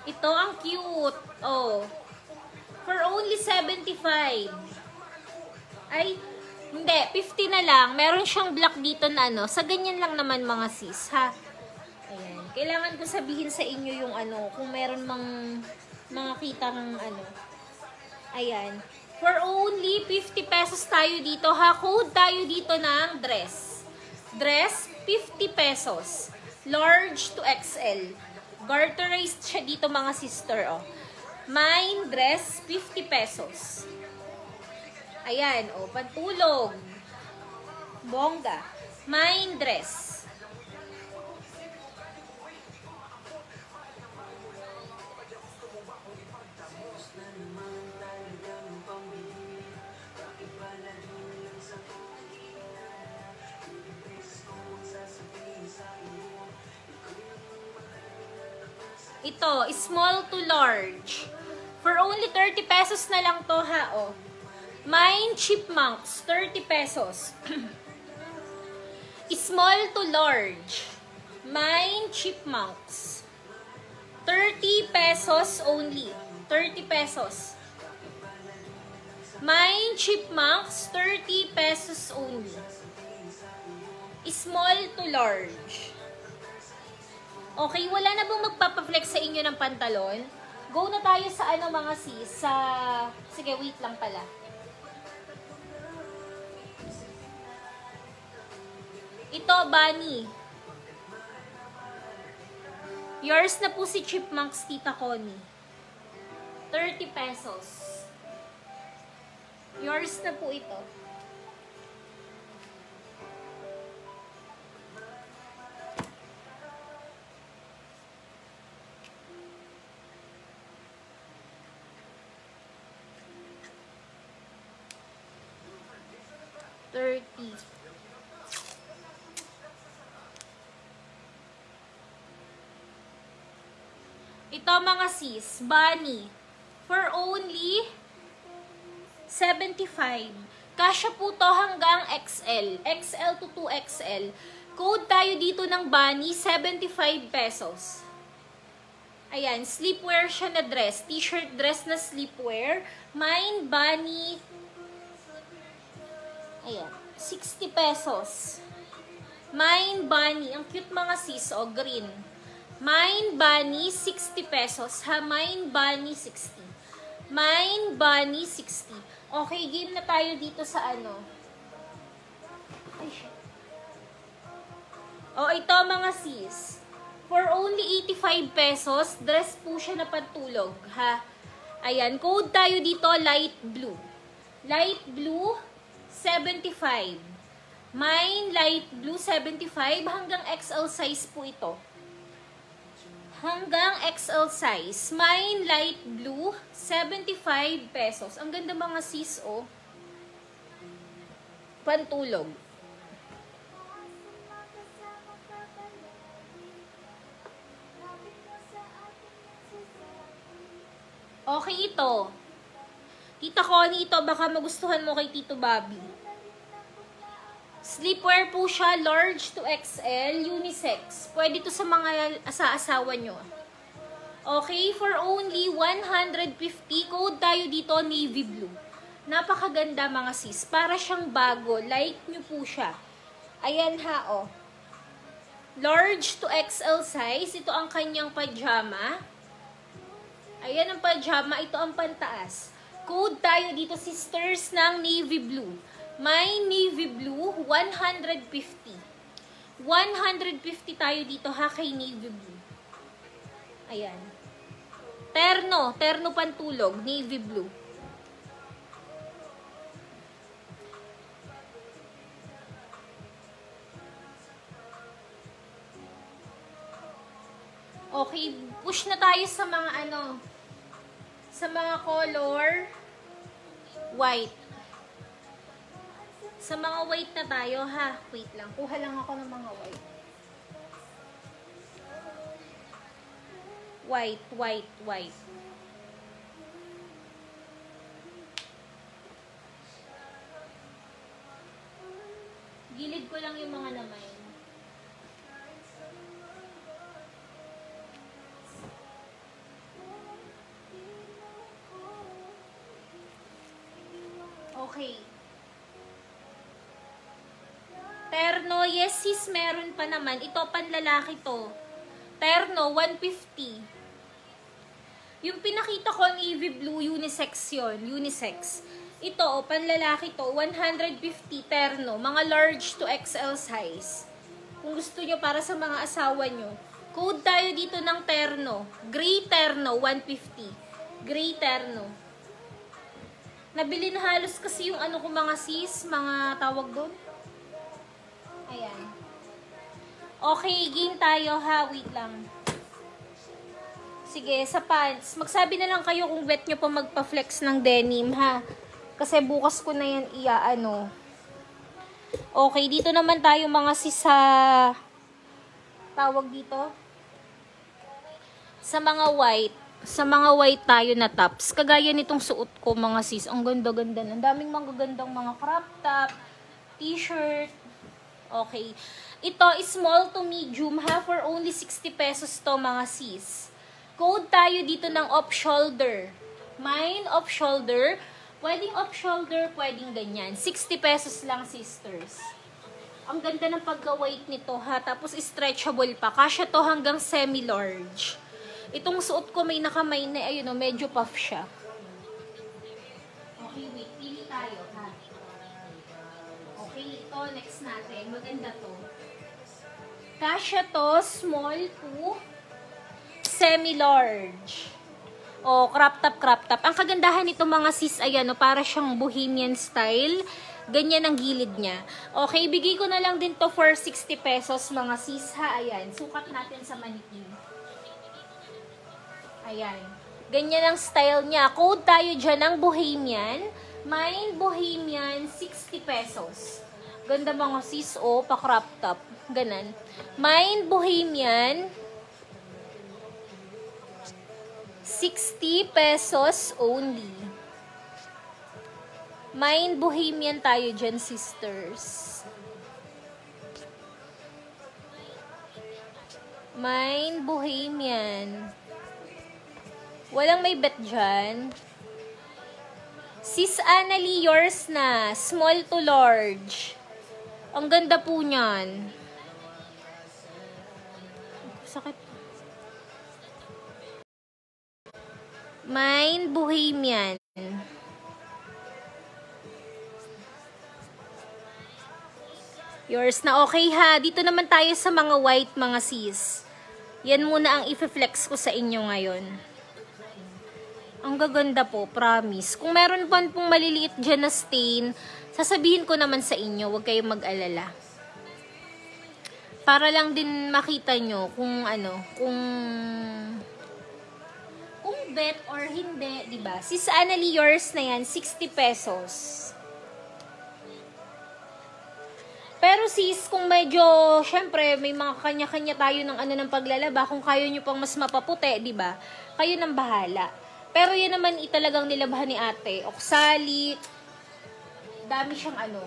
Ito ang cute. Oh. For only 75. Ay, hindi. 50 na lang. Meron siyang black dito na ano. Sa ganyan lang naman mga sis, ha? Ayan. Kailangan ko sabihin sa inyo yung ano, kung meron mga kita ng ano. Ayan. For only 50 pesos tayo dito, ha? Code tayo dito ng dress. Dress, 50 pesos. Large to XL. Garterized siya dito mga sister, oh. Mine dress, 50 pesos. Ayan, oh, pantulog. Bongga. Mine dress. Ito, small to large. For only 30 pesos na lang to, ha, oh. Mine chipmunks, 30 pesos. Small to large. Mine chipmunks. 30 pesos only. 30 pesos. Mine chipmunks, 30 pesos only. Small to large. Okay, wala na bang magpapaflex sa inyo ng pantalon? Go na tayo sa ano mga sis, sa... Sige, wait lang pala. Ito, bunny. Yours na po si Chipmunks, Tita Connie. 30 pesos. Yours na po ito. Ito mga sis, bunny. For only 75. Kasya po to hanggang XL. XL to 2XL. Code tayo dito ng bunny, 75 pesos. Ayan, sleepwear siya na dress. T-shirt dress na sleepwear. Mine bunny. Ayan, 60 pesos. Mine bunny. Ang cute mga sis, oh, green. Mine bunny, 60 pesos. Ha, mine bunny, 60. Mine bunny, 60. Okay, game na tayo dito sa ano. Ay, shit. Oh, ito mga sis. For only 85 pesos, dress po siya na pantulog. Ha? Ayan, code tayo dito, light blue. Light blue, 75. Mine light blue, 75. Hanggang XL size po ito. Hanggang XL size. Mine light blue, 75 pesos. Ang ganda mga sis, oh. Pantulog. Okay ito. Tita Connie, ito baka magustuhan mo kay Tito Bobby. Sleepwear po siya, large to XL, unisex. Pwede to sa mga asa-asawa nyo. Okay, for only 150, code tayo dito, navy blue. Napakaganda mga sis. Para siyang bago. Like nyo po siya. Ayan ha, oh. Large to XL size. Ito ang kanyang pajama. Ayan ang pajama. Ito ang pantaas. Code tayo dito, sisters, ng navy blue. My navy blue, 150. 150 tayo dito ha kay navy blue. Ayan. Terno. Terno pantulog. Navy blue. Okay. Push na tayo sa mga ano. Sa mga color. White. Sa mga white na tayo, ha? Wait lang. Kuha lang ako ng mga white. White, white, white. Gilid ko lang yung mga namay. Okay. Terno, yes sis, meron pa naman. Ito, panlalaki to. Terno, 150. Yung pinakita ko ang navy blue, unisex yun. Unisex. Ito, panlalaki to, 150 terno. Mga large to XL size. Kung gusto nyo para sa mga asawa nyo. Code tayo dito ng terno. Gray terno, 150. Gray terno. Nabili na halos kasi yung ano ko mga sis, mga tawag doon. Ayan. Okay, game tayo ha. Wait lang. Sige, sa pants. Magsabi na lang kayo kung bet nyo pa magpa-flex ng denim ha. Kasi bukas ko na yan iaano. Okay, dito naman tayo mga sis sa tawag dito. Sa mga white. Sa mga white tayo na tops. Kagaya nitong suot ko mga sis. Ang ganda-ganda. Ang daming magagandang mga crop top, t-shirt. Okay. Ito, small to medium ha. For only 60 pesos to mga sis. Code tayo dito ng off-shoulder. Mine, off-shoulder. Pwedeng off-shoulder, pwedeng ganyan. 60 pesos lang, sisters. Ang ganda ng pagka-weight nito ha. Tapos stretchable pa. Kasya to hanggang semi-large. Itong suot ko may nakamay na, ayun o, medyo puff siya. Okay, wait. Pili tayo ha. Okay, ito. Next natin. Maganda to. Kasya to, small to semi-large. O, crop top, crop top. Ang kagandahan nito mga sis, ayan, o, para siyang bohemian style. Ganyan ang gilid niya. Okay, bigay ko na lang din to for 60 pesos mga sis, ha. Ayan, sukat natin sa manikin. Ayan. Ganyan ang style niya. Code tayo dyan ng bohemian. Mine, bohemian, 60 pesos. Ganda mga sis, o, pa crop top. Ganan. Mine, bohemian, 60 pesos only. Mine bohemian tayo dyan, sisters. Mine bohemian. Walang may bet dyan. Sis Annalie, yours na. Small to large. Ang ganda po niyan. Sakit. Mine bohemian. Yours na, okay ha. Dito naman tayo sa mga white mga sis. Yan muna ang i-flex ko sa inyo ngayon. Ang gaganda po, promise. Kung meron pa pong maliliit dyan na stain, sasabihin ko naman sa inyo, huwag kayong mag-alala. Para lang din makita nyo kung ano, kung bet or hindi, diba? Sis Annalie, yours na yan, 60 pesos. Pero sis, kung medyo, syempre, may mga kanya-kanya tayo ng ano ng paglalaba, kung kayo nyo pang mas mapaputi, diba? Kayo nang bahala. Pero yan naman italagang nilabhan ni ate. Oksali, dami siyang ano.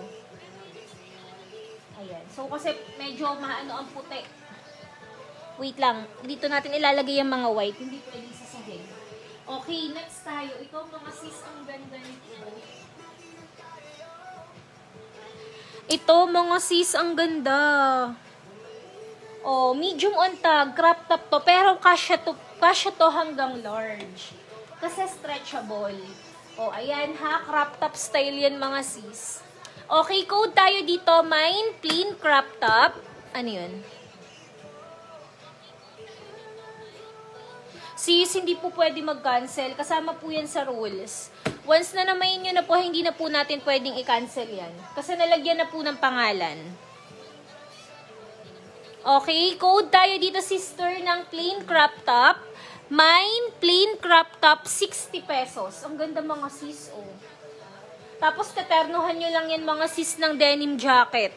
Ayan. So, kasi medyo maano ang puti. Wait lang. Dito natin ilalagay yung mga white. Hindi pwedeng sasagin. Okay, next tayo. Ito mga sis, ang ganda nito. Ito mga sis, ang ganda. Oh, medium on tag, crop top to. Pero kasya to hanggang large. Kasi stretchable. Oh, ayan ha, crop top style yan mga sis. Okay, code tayo dito. Mine, plain crop top. Ano yun? Sis, hindi po pwede mag-cancel. Kasama po yan sa rules. Once na namain nyo na po, hindi na po natin pwedeng i-cancel yan. Kasi nalagyan na po ng pangalan. Okay, code tayo dito, sister, ng plain crop top. Mine, plain crop top, 60 pesos. Ang ganda mga sis, oh. Tapos, taternuhan nyo lang yan mga sis ng denim jacket.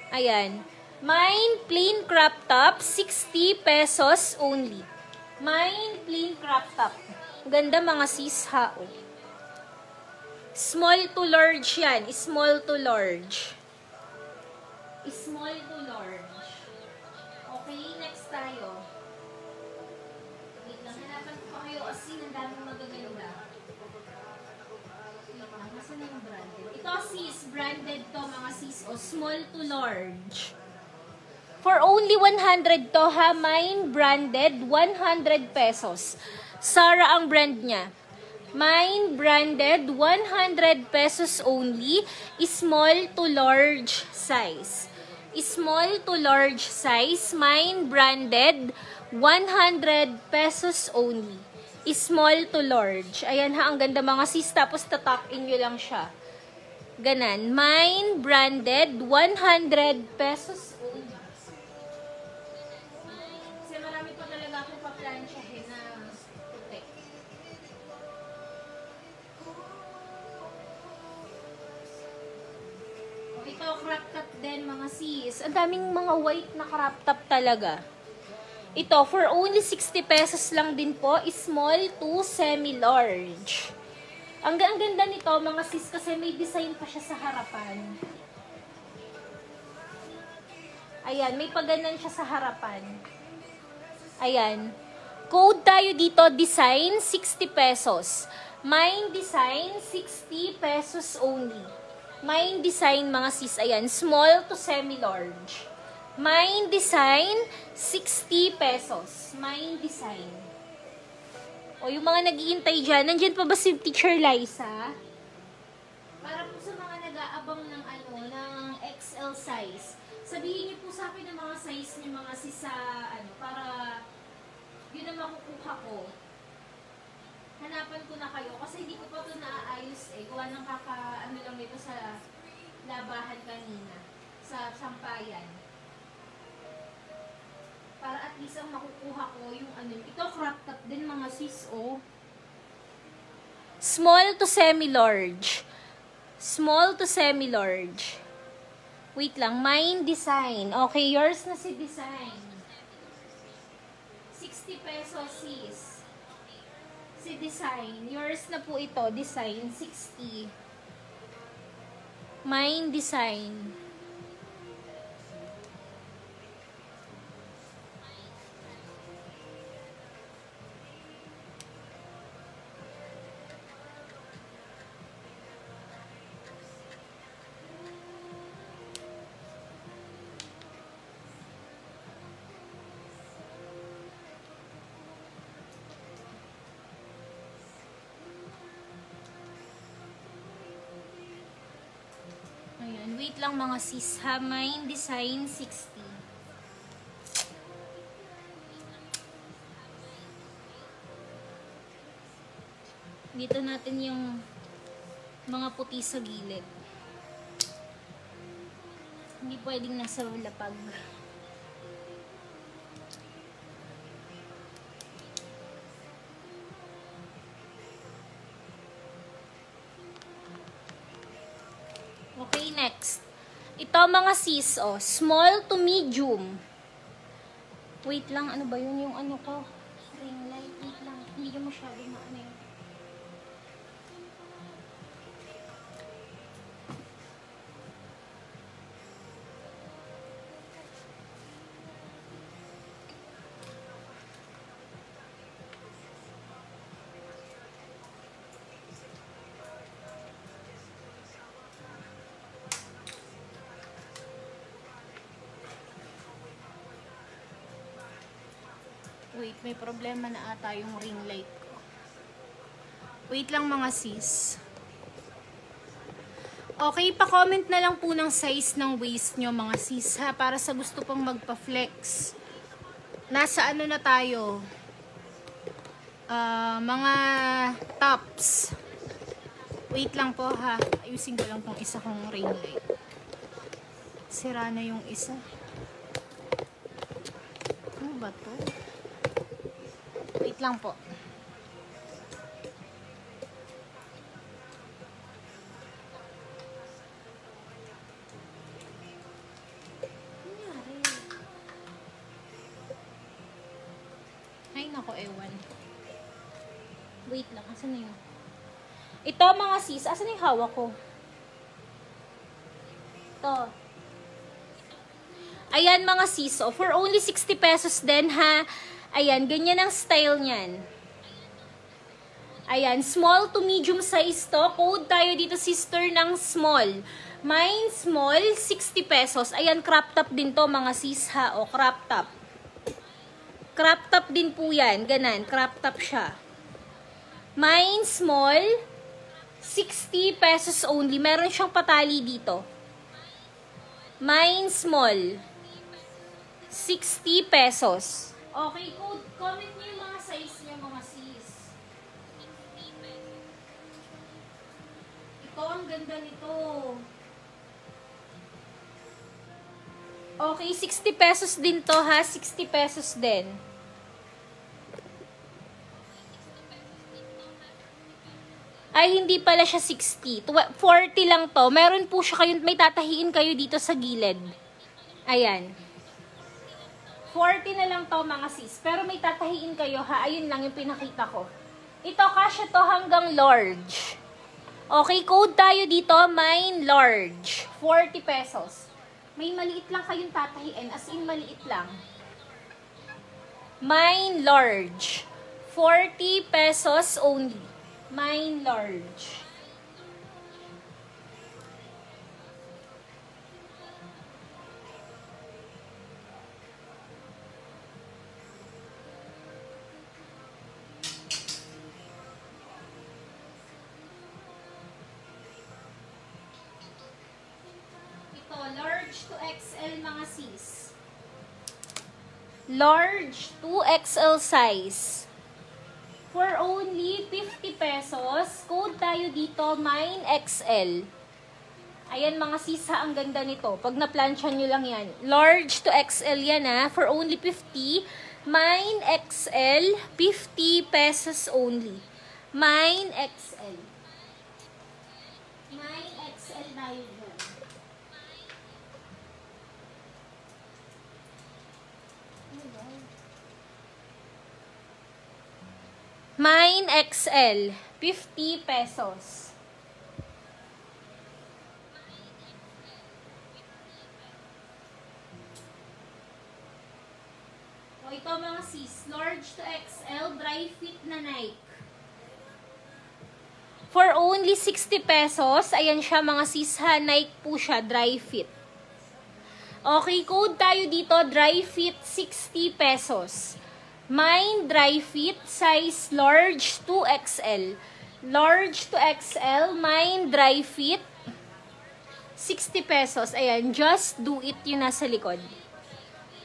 Ayan. Mine, plain crop top, 60 pesos only. Mine, plain crop top. Ganda mga sis ha, oh. Small to large yan. Small to large. Small to large. Okay, next tayo. Wait lang, hanapan ko kayo kasi ang daming magaganda. Wait lang, sis. O, small to large. For only 100 to ha, Mine branded, 100 pesos. Zara ang brand niya. Mine branded, 100 pesos only, small to large size. Small to large size, Mine branded, 100 pesos only. Small to large. Ayan ha, ang ganda mga sis, tapos tatak in nyo lang siya. Ganan. Mine branded, 100 pesos only. Kasi marami pa talaga akong pa-planchahin na puti. Ito, crop top din mga sis. Ang daming mga white na crop top talaga. Ito, for only 60 pesos lang din po, small to semi-large. Ang ganda nito mga sis kasi may design pa siya sa harapan. Ayan, may paganan siya sa harapan. Ayan. Code tayo dito, design, 60 pesos. Mine design, 60 pesos only. Mine design mga sis, ayan, small to semi-large. Mine design, 60 pesos. Mine design. O, yung mga nag-iintay dyan, nandyan pa ba si Teacher Liza? Para po sa mga nag-aabang ng ng XL size. Sabihin niyo po sa akin ng mga size niyo mga sis sa para yun ang makukuha ko. Hanapan ko na kayo kasi hindi ko pa ito naaayos gawa ng lang ito sa labahan kanina. Sa sampayan. Para at least ang makukuha ko yung ito crop top din mga sis, oh. Small to semi-large. Small to semi-large. Wait lang, Mine design. Okay, yours na si design. 60 pesos sis. Si design. Yours na po ito, design, 60. Mine design. Ayan, wait lang mga sis ha. Mine design 60. Dito natin yung mga puti sa gilid. Hindi pwedeng nasa lapag. Okay, next. Ito mga sis, oh, small to medium. Wait lang, ano ba yun yung ko? Ring light, wait lang. Hindi nyo masyado maano yun. Wait, may problema na ata yung ring light ko. Wait lang mga sis. Okay, pa-comment na lang po ng size ng waist nyo mga sis ha, para sa gusto pong magpa-flex. Nasa na tayo? Mga tops. Wait lang po ha. Ayusin ko lang tong isa kong ring light. Sira na yung isa. Ano ba to? Wait lang po. Ay, nako, ewan. Wait lang, asan na yun? Ito mga sis, asan na yung hawak ko? Ito. Ayan mga sis, oh, for only 60 pesos din ha. Ayan, ganyan ang style niyan. Ayan, small to medium size to. Code tayo dito, sister, ng small. Mine small, 60 pesos. Ayan, crop top din to, mga sis ha. O, crop top. Crop top din po yan. Ganan, crop top siya. Mine small, 60 pesos only. Meron siyang patali dito. Mine small, 60 pesos. Okay, code. Comment niyo yung mga size niyo, mga sis. Ito, ang ganda nito. Okay, 60 pesos din to ha. 60 pesos din. Ay, hindi pala siya 60. 40 lang to. Meron po siya kayo, may tatahiin kayo dito sa gilid. Ayan. 40 na lang to, mga sis. Pero may tatahiin kayo ha. Ayun lang yung pinakita ko. Ito, kasya to hanggang large. Okay, code tayo dito, mine large. 40 pesos. May maliit lang kayong tatahiin. As in, maliit lang. Mine large. 40 pesos only. Mine large. Ito, large to XL, mga sis. Large to XL size. For only 50 pesos, code tayo dito, mine XL. Ayan, mga sisa, ang ganda nito. Pag na-plancha nyo lang yan. Large to XL yan ha. For only 50. Mine XL, 50 pesos only. Mine XL. Mine XL tayo dyan. Mine XL, 50 pesos. O ito, mga sis, large to XL, dry fit na Nike. For only 60 pesos, ayan siya, mga sis ha, Nike po siya, dry fit. Okay, code tayo dito, dry fit, 60 pesos. Mine dry fit, size large to XL. Large to XL, mine dry fit, 60 pesos. Ayan, just do it yung nasa likod.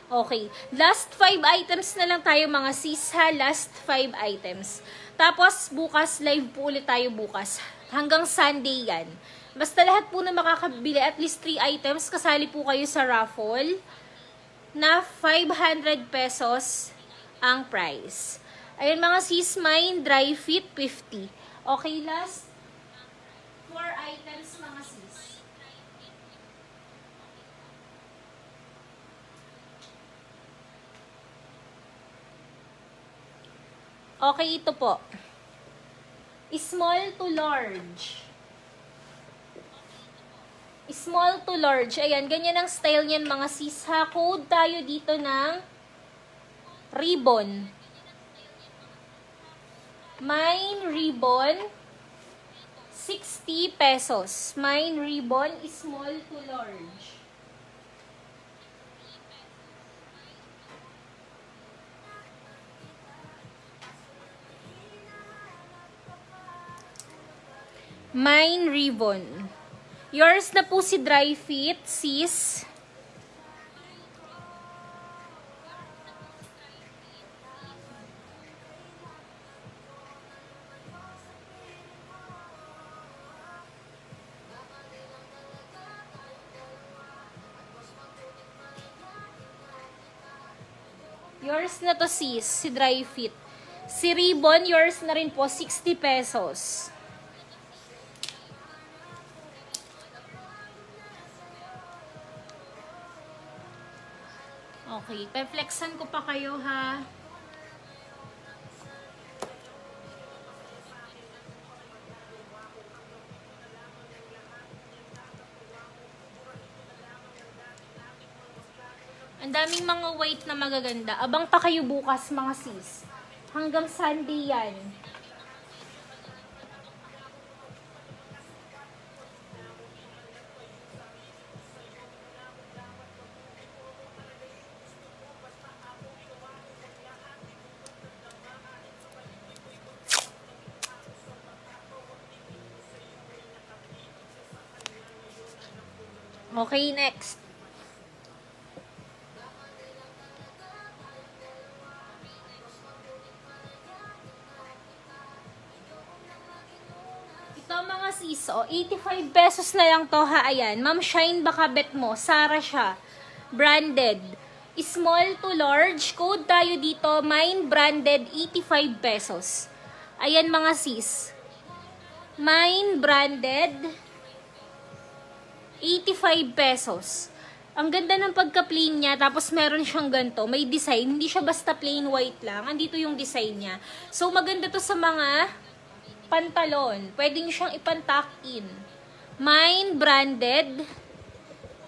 Okay, last 5 items na lang tayo, mga sis ha, last 5 items. Tapos bukas, live po ulit tayo bukas. Hanggang Sunday yan. Basta lahat po na makakabili, at least 3 items, kasali po kayo sa raffle na 500 pesos ang price. Ayun, mga sis, mine dry fit 50. Okay, last 4 items, mga sis. Okay, ito po. Small to large. Small to large. Ayan, ganyan ang style niyan, mga sis ha. Code tayo dito ng ribbon. Mine ribbon, 60 pesos. Mine ribbon, small to large. Mine ribbon. Yours na po si dry fit, sis. Yours na to, sis, si dry fit. Si ribbon, yours na rin po, 60 pesos. Okay, pe-flexan ko pa kayo ha. Ang daming mga white na magaganda. Abang pa kayo bukas, mga sis. Hanggang Sunday yan. Okay, next. Ito mga sis, 85 pesos na lang to ha, ayan. Ma'am Shine baka bet mo, Sara siya. Branded. Small to large, code tayo dito, mine branded, 85 pesos. Ayan mga sis. Mine branded, 85 pesos. Ang ganda ng pagka-plain niya, tapos meron siyang ganito, may design, hindi siya basta plain white lang, andito yung design niya. So maganda to sa mga pantalon. Pwede nyo siyang ipan-tuck in. Mine branded,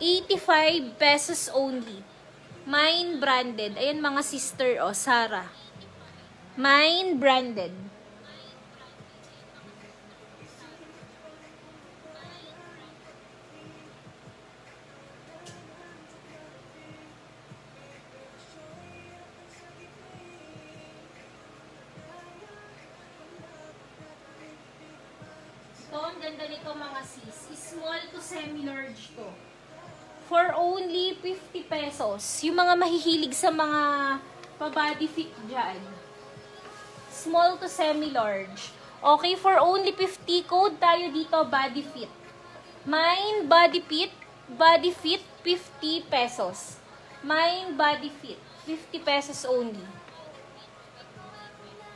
85 pesos only. Mine branded. Ayan mga sister, Sara. Mine branded. Ang ganda nito mga sis. Small to semi-large to. For only 50 pesos. Yung mga mahihilig sa mga pa-body fit dyan. Small to semi-large. Okay, for only 50. Code tayo dito, body fit. Mine body fit, 50 pesos. Mine body fit, 50 pesos only.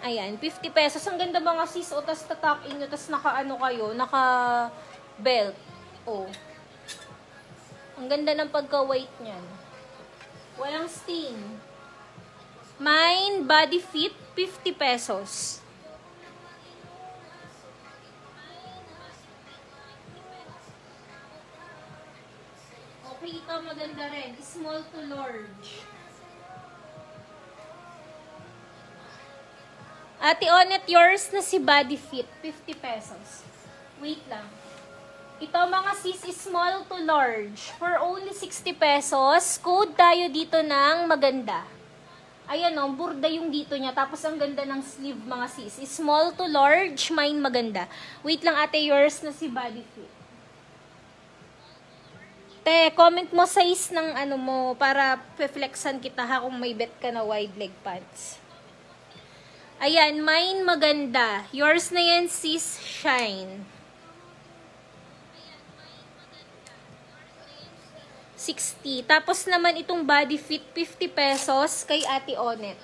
Ayan, 50 pesos. Ang ganda mga sis. Tas tatak in nyo. Tas naka-ano kayo. Naka-belt. Ang ganda ng pagka-weight niyan. Walang stain. Mine body fit, 50 pesos. Okay, ito maganda rin. Small to large. Ate Onet, yours na si body fit, 50 pesos. Wait lang. Ito mga sis is small to large. For only 60 pesos, code tayo dito ng maganda. Ayan burda yung dito niya. Tapos ang ganda ng sleeve mga sis. Is small to large, mine maganda. Wait lang ate, yours na si body fit. Te, comment mo size ng ano mo para pe-flexan kita ha kung may bet ka na wide leg pants. Ayan, mine maganda. Yours na yan, sis Shine. 60. Tapos naman itong body fit, 50 pesos kay Ate Onet.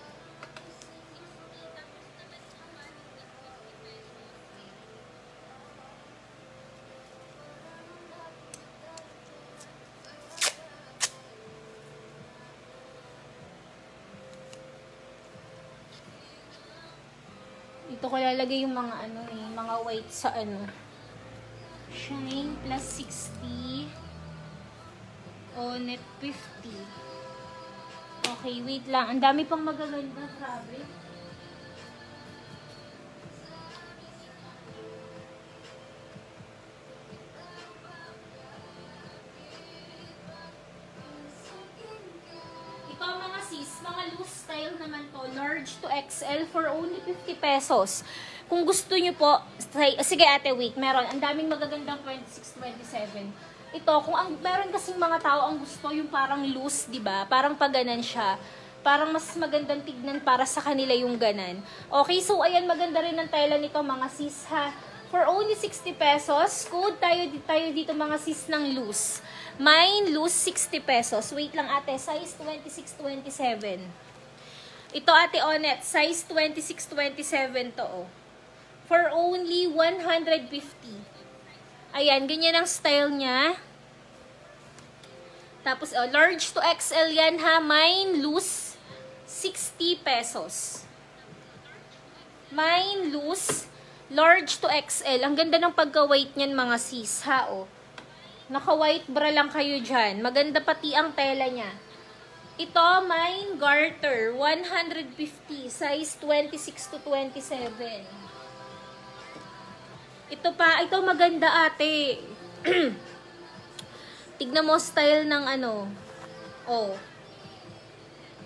Ito ko lalagay yung mga mga white sa Shine plus 60. Onet 50. Okay, wait lang. Ang dami pang magaganda, grabe. Ito mga sis, mga loose style naman to. Large to XL for only 50 pesos. Kung gusto nyo po, sige ate, wait. Meron. Ang daming magagandang 26, 27. Ito, kung meron kasing mga tao ang gusto yung parang loose, 'di ba? Parang paganan siya. Parang mas magandang tignan para sa kanila yung ganan. Okay, so ayan, maganda rin ang tela nito mga sis ha. For only 60 pesos, code tayo dito mga sis ng loose. Mine loose 60 pesos. Wait lang ate, size 26, 27. Ito ate Onet, size 26, 27 to For only 150. Ayan, ganyan ang style niya. Tapos, large to XL yan ha. Mine loose, 60 pesos. Mine loose, large to XL. Ang ganda ng pagka-weight niyan mga sis ha Naka-white bra lang kayo dyan. Maganda pati ang tela niya. Ito, mine garter, 150. Size 26 to 27. Ito maganda ate. Tignan mo style ng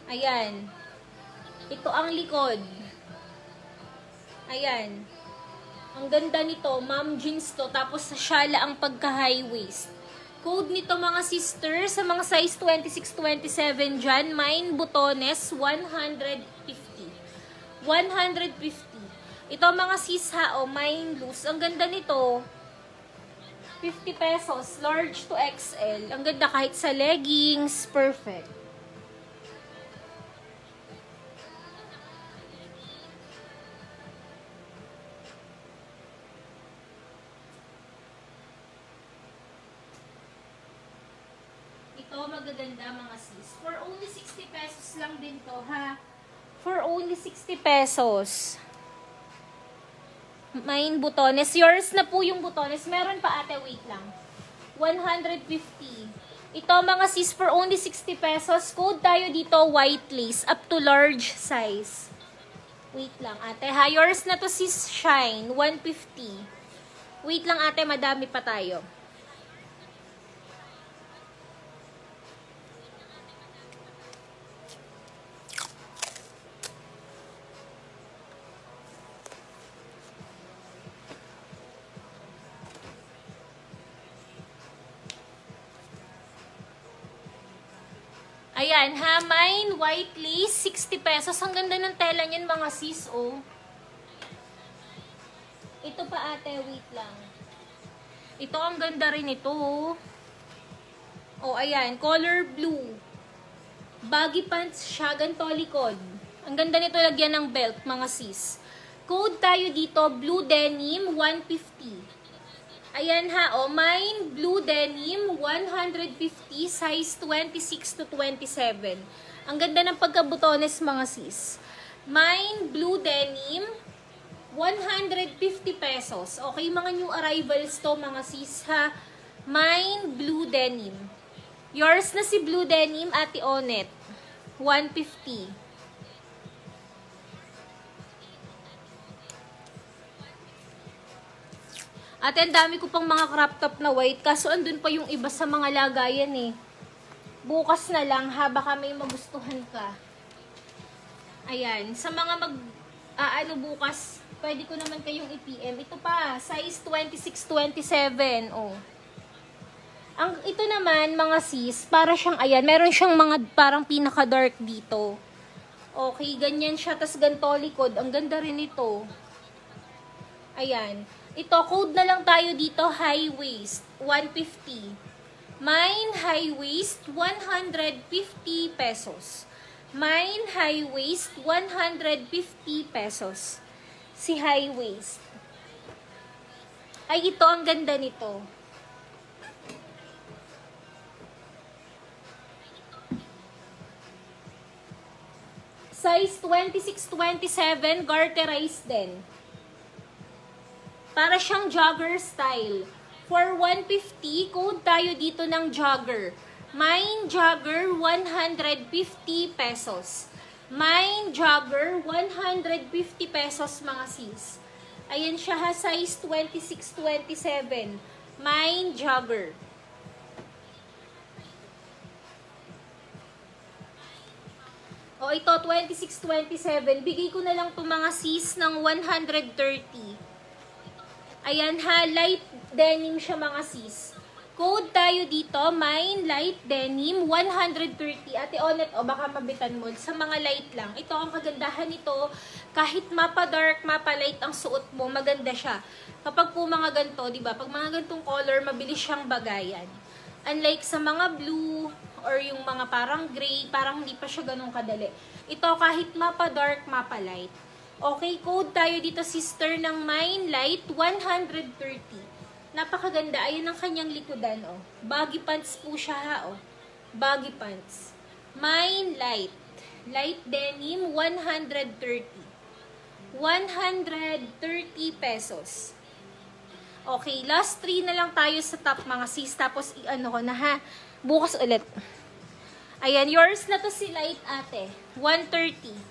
Ayan. Ito ang likod. Ayan. Ang ganda nito, mom jeans to, tapos sa syala ang pagka-high waist. Code nito mga sister, sa mga size 26-27 dyan, mine butones, 150. 150. Ito mga sis ha, mine loose. Ang ganda nito, 50 pesos, large to XL. Ang ganda kahit sa leggings, perfect. Ito magaganda mga sis. For only 60 pesos lang din to ha. For only 60 pesos. Mine butones. Yours na po yung butones. Meron pa ate, wait lang. 150. Ito mga sis, for only 60 pesos. Code tayo dito, white lace. Up to large size. Wait lang ate ha. Yours na to sis, shine. 150. Wait lang ate, madami pa tayo. Ayan, ha, mine, white lace, 60 pesos. Ang ganda ng tela niyan, mga sis, oh. Ito pa, ate, wait lang. Ito, ang ganda rin ito, oh. Oh, ayan, color blue. Baggy pants siya, ganito likod. Ang ganda nito, lagyan ng belt, mga sis. Code tayo dito, blue denim, 150. Ayan ha, mine, blue denim, 150, size 26 to 27. Ang ganda ng pagkabutones mga sis. Mine, blue denim, 150 pesos. Okay, mga new arrivals to mga sis ha. Mine, blue denim. Yours na si blue denim, Ate Onet, 150. At ang dami ko pang mga crop top na white. Kaso andun pa yung iba sa mga lagayan eh. Bukas na lang ha. Baka may magustuhan ka. Ayan. Sa mga bukas, pwede ko naman kayong i-PM. Ito pa. Size 26-27. Oh. Ito naman, mga sis, para siyang, ayan, meron siyang mga parang pinaka-dark dito. Okay, ganyan siya. Tas ganito likod. Ang ganda rin ito. Ayan. Ito, code na lang tayo dito, high waist, 150. Mine, high waist, 150 pesos. Mine, high waist, 150 pesos. Si high waist. Ay, ito, ang ganda nito. Size 26-27, garterized din. Para siyang jogger style. For 150, code tayo dito ng jogger. Mine jogger, 150 pesos. Mine jogger, 150 pesos mga sis. Ayan siya ha, size 26-27. Mine jogger. O ito, 26-27. Bigay ko na lang itong mga sis ng 130. Ayan ha, light denim siya mga sis. Code tayo dito, mine light denim, 130. Ate Onet, baka mabitan mo. Sa mga light lang. Ito ang kagandahan nito. Kahit mapa-dark, mapa-light ang suot mo, maganda siya. Kapag po mga ganito, diba? Pag mga ganitong color, mabilis siyang bagayan. Unlike sa mga blue, or yung mga parang gray, parang hindi pa siya ganun kadali. Ito kahit mapa-dark, mapa-light. Okay, code tayo dito, sister, ng mine light, 130. Napakaganda. Ayan ang kanyang likodan, oh. Baggy pants po siya, ha, oh. Baggy pants. Mine light. Light denim, 130. 130 pesos. Okay, last 3 na lang tayo sa top, mga sis. Tapos, ano ko na, ha. Bukas ulit. Ayan, yours na to si light, ate. 130.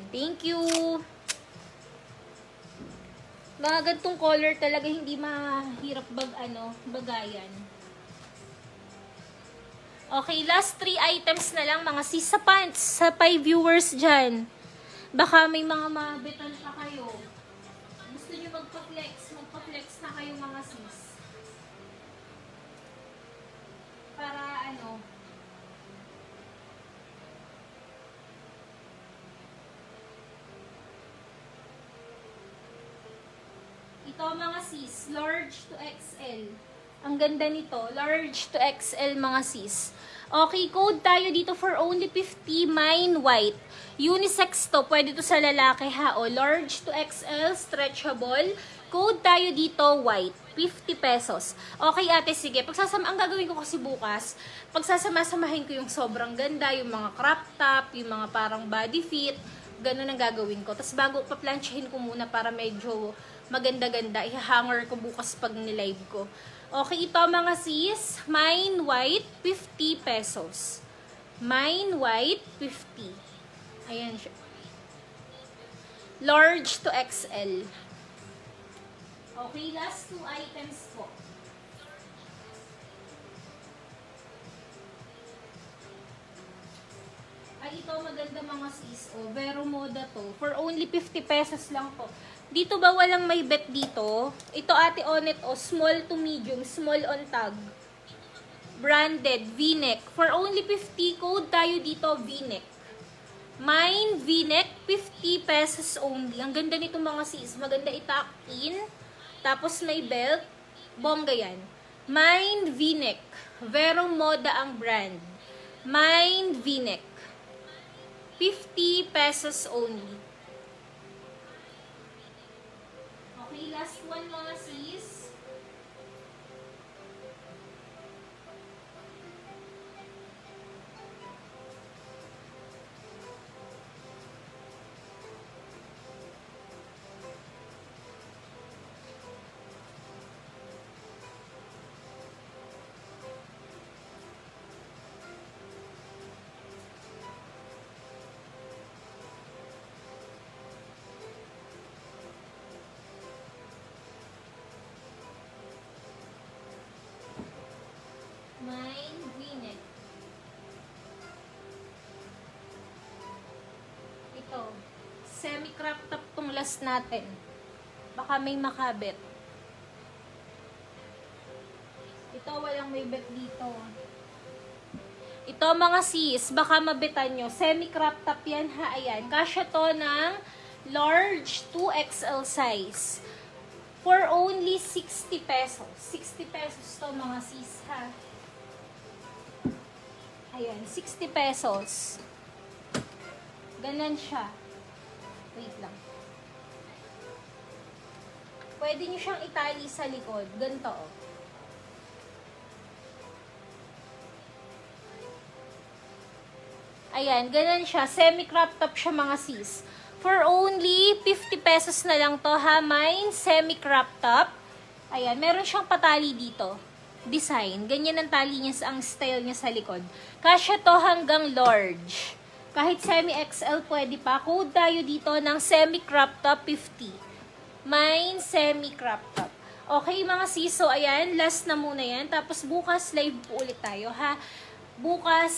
Thank you. Mga gantong color talaga hindi mahirap bagayan. Okay, last 3 items na lang mga sis sa pants. Sa 5 viewers dyan. Baka may mga mabitan pa kayo. Gusto nyo magpa-flex na kayo mga sis. Para ano, ito mga sis, large to XL. Ang ganda nito, large to XL mga sis. Okay, code tayo dito for only 50, mine white. Unisex to, pwede to sa lalaki ha. O, large to XL, stretchable. Code tayo dito, white. 50 pesos. Okay ate, sige. Ang gagawin ko kasi bukas, pagsasama-samahin ko yung sobrang ganda, yung mga crop top, yung mga parang body fit, ganun ang gagawin ko. Tapos bago, paplansyahin ko muna para medyo maganda-ganda. I-hanger ko bukas pag nilive ko. Okay, ito mga sis, mine white, 50 pesos. Mine white, 50. Ayan siya. Large to XL. Okay, last 2 items po. Ay, ito maganda mga sis. O, Vero Moda to. For only 50 pesos lang po. Dito ba walang may bet dito? Ito ate Onet o, small to medium, small on tag. Branded, V-neck. For only 50, code tayo dito, V-neck. Mine V-neck, 50 pesos only. Ang ganda nito mga sis. Maganda i-tuck in. Tapos may belt. Bongga yan. Mine V-neck. Vero Moda ang brand. Mine V-neck. 50 pesos only. Okay, last one mga sis. Mine V-neck. Ito. Semi-crop top tong last natin. Baka may makabit. Ito, walang may bet dito. Ito mga sis, baka mabitan nyo. Semi-crop top yan ha. Ayan. Kasya to ng large 2XL size. For only 60 pesos. 60 pesos to mga sis ha. Ayan, 60 pesos. Ganon siya. Wait lang. Pwede nyo siyang itali sa likod. Ganito, oh. Ayan, ganon siya. Semi-crop top siya mga sis. For only 50 pesos na lang to ha. Mine, semi-crop top. Ayan, meron siyang patali dito. Design. Ganyan ang tali niya, ang style niya sa likod. Kasya to hanggang large. Kahit semi-XL pwede pa. Code tayo dito ng semi-crop top 50. Mine semi-crop top. Okay mga siso, ayan. Last na muna yan. Tapos bukas live po ulit tayo ha. Bukas,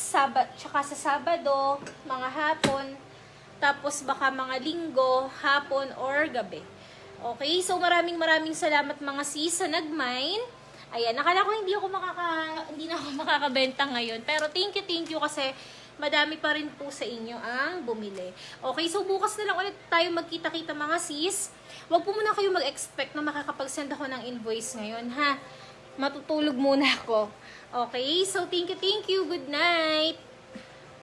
tsaka sa Sabado, mga hapon. Tapos baka mga linggo, hapon or gabi. Okay, so maraming salamat mga sis sa nag-mine. Ayan, nakala ko hindi na ako makakabenta ngayon. Pero thank you kasi madami pa rin po sa inyo ang bumili. Okay, so bukas na lang ulit tayo magkita-kita mga sis. Huwag po muna kayo mag-expect na makakapag-send ako ng invoice ngayon, ha? Matutulog muna ako. Okay, so thank you. Good night!